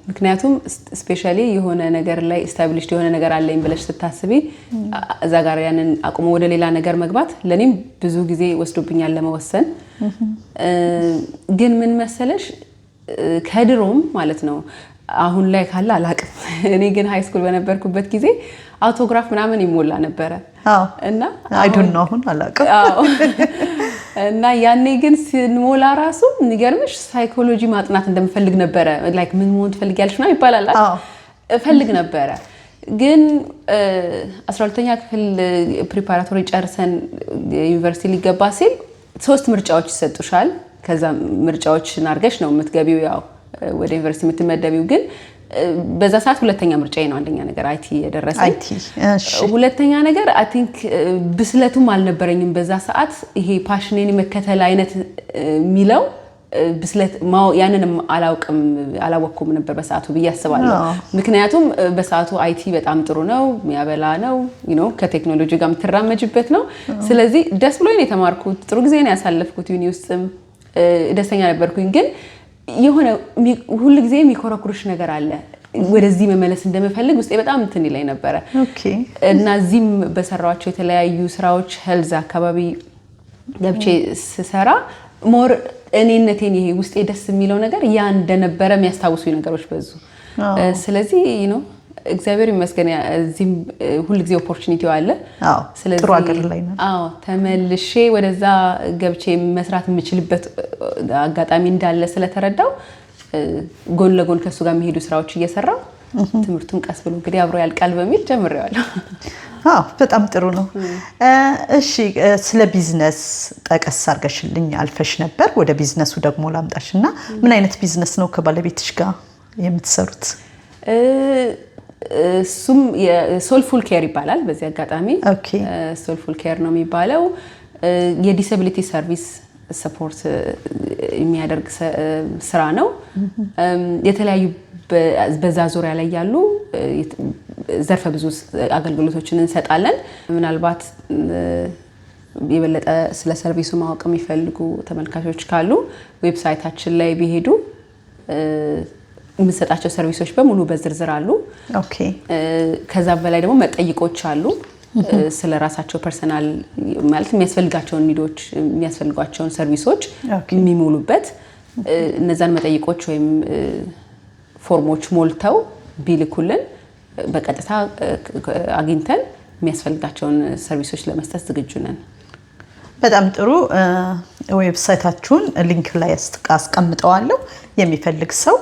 ምክንያቱም ስፔሻሊ የሆነ ነገር ላይ ኤስታብሊሽድ የሆነ ነገር አለኝ ብለሽ ስታስቢ እዛ ጋር ያንን አቁሞ ወደ ሌላ ነገር መግባት ለኔም ብዙ ጊዜ ወስዶብኛል ለመወሰን። ግን ምን መሰለሽ ከድሮም ማለት ነው አሁን ላይ ካለ አላቅም። እኔ ግን ሃይ ስኩል በነበርኩበት ጊዜ አውቶግራፍ ምናምን ይሞላ ነበረ እና አይ ዶንት ኖ አሁን አላቅም። እና ያኔ ግን ስንሞላ ራሱ ንገርምሽ ሳይኮሎጂ ማጥናት እንደምፈልግ ነበረ። ላይክ ምን መሆን ትፈልጊያለሽ ነው ይባላል። እፈልግ ነበረ። ግን 12ኛ ክፍል ፕሪፓራቶሪ ጨርሰን ዩኒቨርሲቲ ሊገባ ሲል 3 ምርጫዎች ይሰጡሻል። ከዛ ምርጫዎችን አድርገሽ ነው የምትገቢው ያው ወደ ዩኒቨርሲቲ የምትመደቢው። ግን በዛ ሰዓት ሁለተኛ ምርጫዬ ነው። አንደኛ ነገር አይቲ የደረሰኝ አይቲ። እሺ ሁለተኛ ነገር አይ ቲንክ ብስለቱም አልነበረኝም በዛ ሰዓት። ይሄ ፓሽኔን መከተል አይነት ሚለው ብስለት ያንንም አላወቅኩም ነበር በሰዓቱ ብዬ አስባለሁ። ምክንያቱም በሰዓቱ አይቲ በጣም ጥሩ ነው፣ የሚያበላ ነው፣ ከቴክኖሎጂ ጋር የምትራመጅበት ነው። ስለዚህ ደስ ብሎኝ ነው የተማርኩት። ጥሩ ጊዜ ነው ያሳለፍኩት። ዩኒ ውስጥም ደስተኛ ነበርኩኝ። ግን የሆነ ሁሉ ጊዜ የሚኮረኩርሽ ነገር አለ። ወደዚህ መመለስ እንደምፈልግ ውስጤ በጣም እንትን ይለኝ ነበረ። እና እዚህም በሰራኋቸው የተለያዩ ስራዎች ሄልዝ አካባቢ ገብቼ ስሰራ ሞር እኔነቴን ይሄ ውስጤ ደስ የሚለው ነገር ያ እንደነበረ የሚያስታውሱኝ ነገሮች በዙ። ስለዚህ እግዚአብሔር ይመስገን እዚህም ሁሉ ጊዜ ኦፖርቹኒቲው አለ። ስለዚህ ጥሩ ሀገር ላይ ነው። ተመልሼ ወደዛ ገብቼ መስራት የምችልበት አጋጣሚ እንዳለ ስለተረዳው ጎን ለጎን ከሱ ጋር የሚሄዱ ስራዎች እየሰራው ትምህርቱን ቀስ ብሎ እንግዲህ አብሮ ያልቃል በሚል ጀምሬዋለሁ። በጣም ጥሩ ነው። እሺ ስለ ቢዝነስ ጠቀስ አድርገሽልኝ አልፈሽ ነበር። ወደ ቢዝነሱ ደግሞ ላምጣሽና ምን አይነት ቢዝነስ ነው ከባለቤትሽ ጋር የምትሰሩት? እሱም የሶልፉል ኬር ይባላል። በዚህ አጋጣሚ ሶልፉል ኬር ነው የሚባለው። የዲስኤቢሊቲ ሰርቪስ ሰፖርት የሚያደርግ ስራ ነው። የተለያዩ በዛ ዙሪያ ላይ ያሉ ዘርፈ ብዙ አገልግሎቶችን እንሰጣለን። ምናልባት የበለጠ ስለ ሰርቪሱ ማወቅ የሚፈልጉ ተመልካቾች ካሉ ዌብሳይታችን ላይ ቢሄዱ የምንሰጣቸው ሰርቪሶች በሙሉ በዝርዝር አሉ። ከዛ በላይ ደግሞ መጠይቆች አሉ። ስለ ራሳቸው ፐርሰናል ማለት የሚያስፈልጋቸውን ኒዶች የሚያስፈልጓቸውን ሰርቪሶች የሚሞሉበት እነዛን መጠይቆች ወይም ፎርሞች ሞልተው ቢልኩልን በቀጥታ አግኝተን የሚያስፈልጋቸውን ሰርቪሶች ለመስጠት ዝግጁ ነን። በጣም ጥሩ። ዌብሳይታችሁን ሊንክ ላይ አስቀምጠዋለሁ። የሚፈልግ ሰው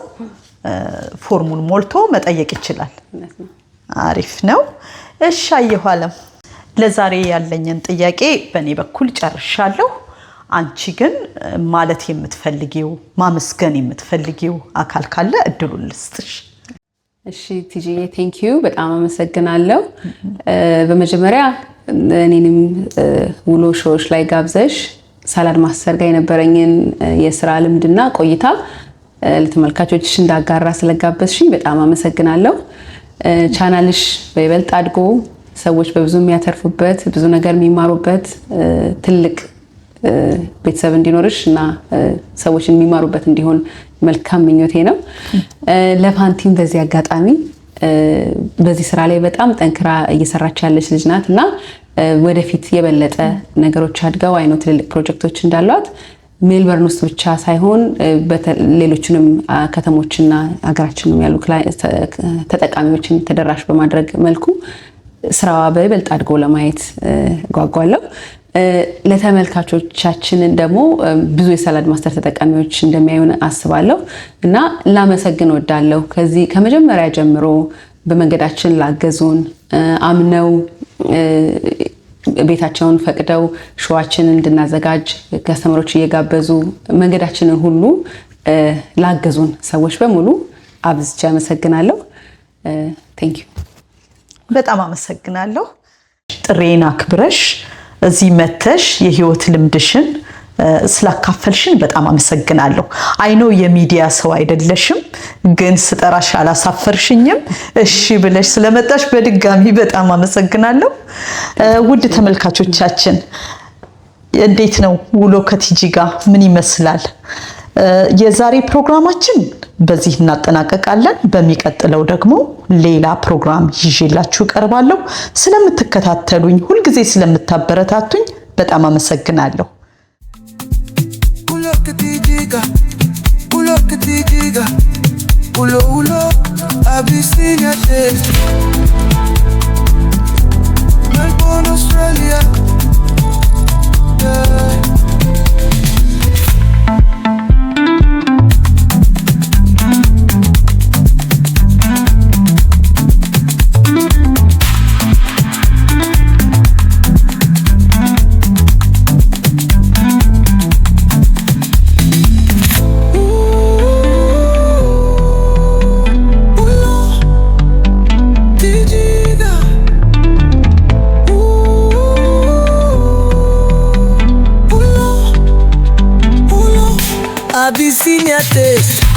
ፎርሙን ሞልቶ መጠየቅ ይችላል። አሪፍ ነው። እሺ አየሁ አለም፣ ለዛሬ ያለኝን ጥያቄ በእኔ በኩል ጨርሻለሁ። አንቺ ግን ማለት የምትፈልጊው ማመስገን የምትፈልጊው አካል ካለ እድሉን ልስጥሽ። እሺ ቲጂዬ ቴንክ ዩ በጣም አመሰግናለሁ። በመጀመሪያ እኔንም ውሎ ሾዎች ላይ ጋብዘሽ ሳላድ ማስተር ጋር የነበረኝን የስራ ልምድና ቆይታ ለተመልካቾችሽ እንዳጋራ ስለጋበዝሽኝ በጣም አመሰግናለሁ። ቻናልሽ በይበልጥ አድጎ ሰዎች በብዙ የሚያተርፉበት ብዙ ነገር የሚማሩበት ትልቅ ቤተሰብ እንዲኖርሽ እና ሰዎች የሚማሩበት እንዲሆን መልካም ምኞቴ ነው። ለፋንቲም በዚህ አጋጣሚ በዚህ ስራ ላይ በጣም ጠንክራ እየሰራች ያለች ልጅ ናት እና ወደፊት የበለጠ ነገሮች አድገው አይኖ ትልልቅ ፕሮጀክቶች እንዳሏት ሜልበርን ውስጥ ብቻ ሳይሆን ሌሎችንም ከተሞችና ሀገራችንም ያሉ ተጠቃሚዎችን ተደራሽ በማድረግ መልኩ ስራዋ በይበልጥ አድጎ ለማየት ጓጓለሁ። ለተመልካቾቻችንን ደግሞ ብዙ የሳላድ ማስተር ተጠቃሚዎች እንደሚያዩን አስባለሁ እና ላመሰግን ወዳለሁ። ከዚህ ከመጀመሪያ ጀምሮ በመንገዳችን ላገዙን አምነው ቤታቸውን ፈቅደው ሾዋችንን እንድናዘጋጅ ከስተመሮች እየጋበዙ መንገዳችንን ሁሉ ላገዙን ሰዎች በሙሉ አብዝቼ አመሰግናለሁ። ቴንክ ዩ። በጣም አመሰግናለሁ። ጥሬን አክብረሽ እዚህ መተሽ የህይወት ልምድሽን ስላካፈልሽን በጣም አመሰግናለሁ። አይኖ የሚዲያ ሰው አይደለሽም፣ ግን ስጠራሽ አላሳፈርሽኝም። እሺ ብለሽ ስለመጣሽ በድጋሚ በጣም አመሰግናለሁ። ውድ ተመልካቾቻችን እንዴት ነው ውሎ ከቲጂ ጋር ምን ይመስላል? የዛሬ ፕሮግራማችን በዚህ እናጠናቀቃለን። በሚቀጥለው ደግሞ ሌላ ፕሮግራም ይዤላችሁ ቀርባለሁ። ስለምትከታተሉኝ ሁልጊዜ ስለምታበረታቱኝ በጣም አመሰግናለሁ። Abyssinia taste, Melbourne, Australia. Yeah. Abyssinia taste.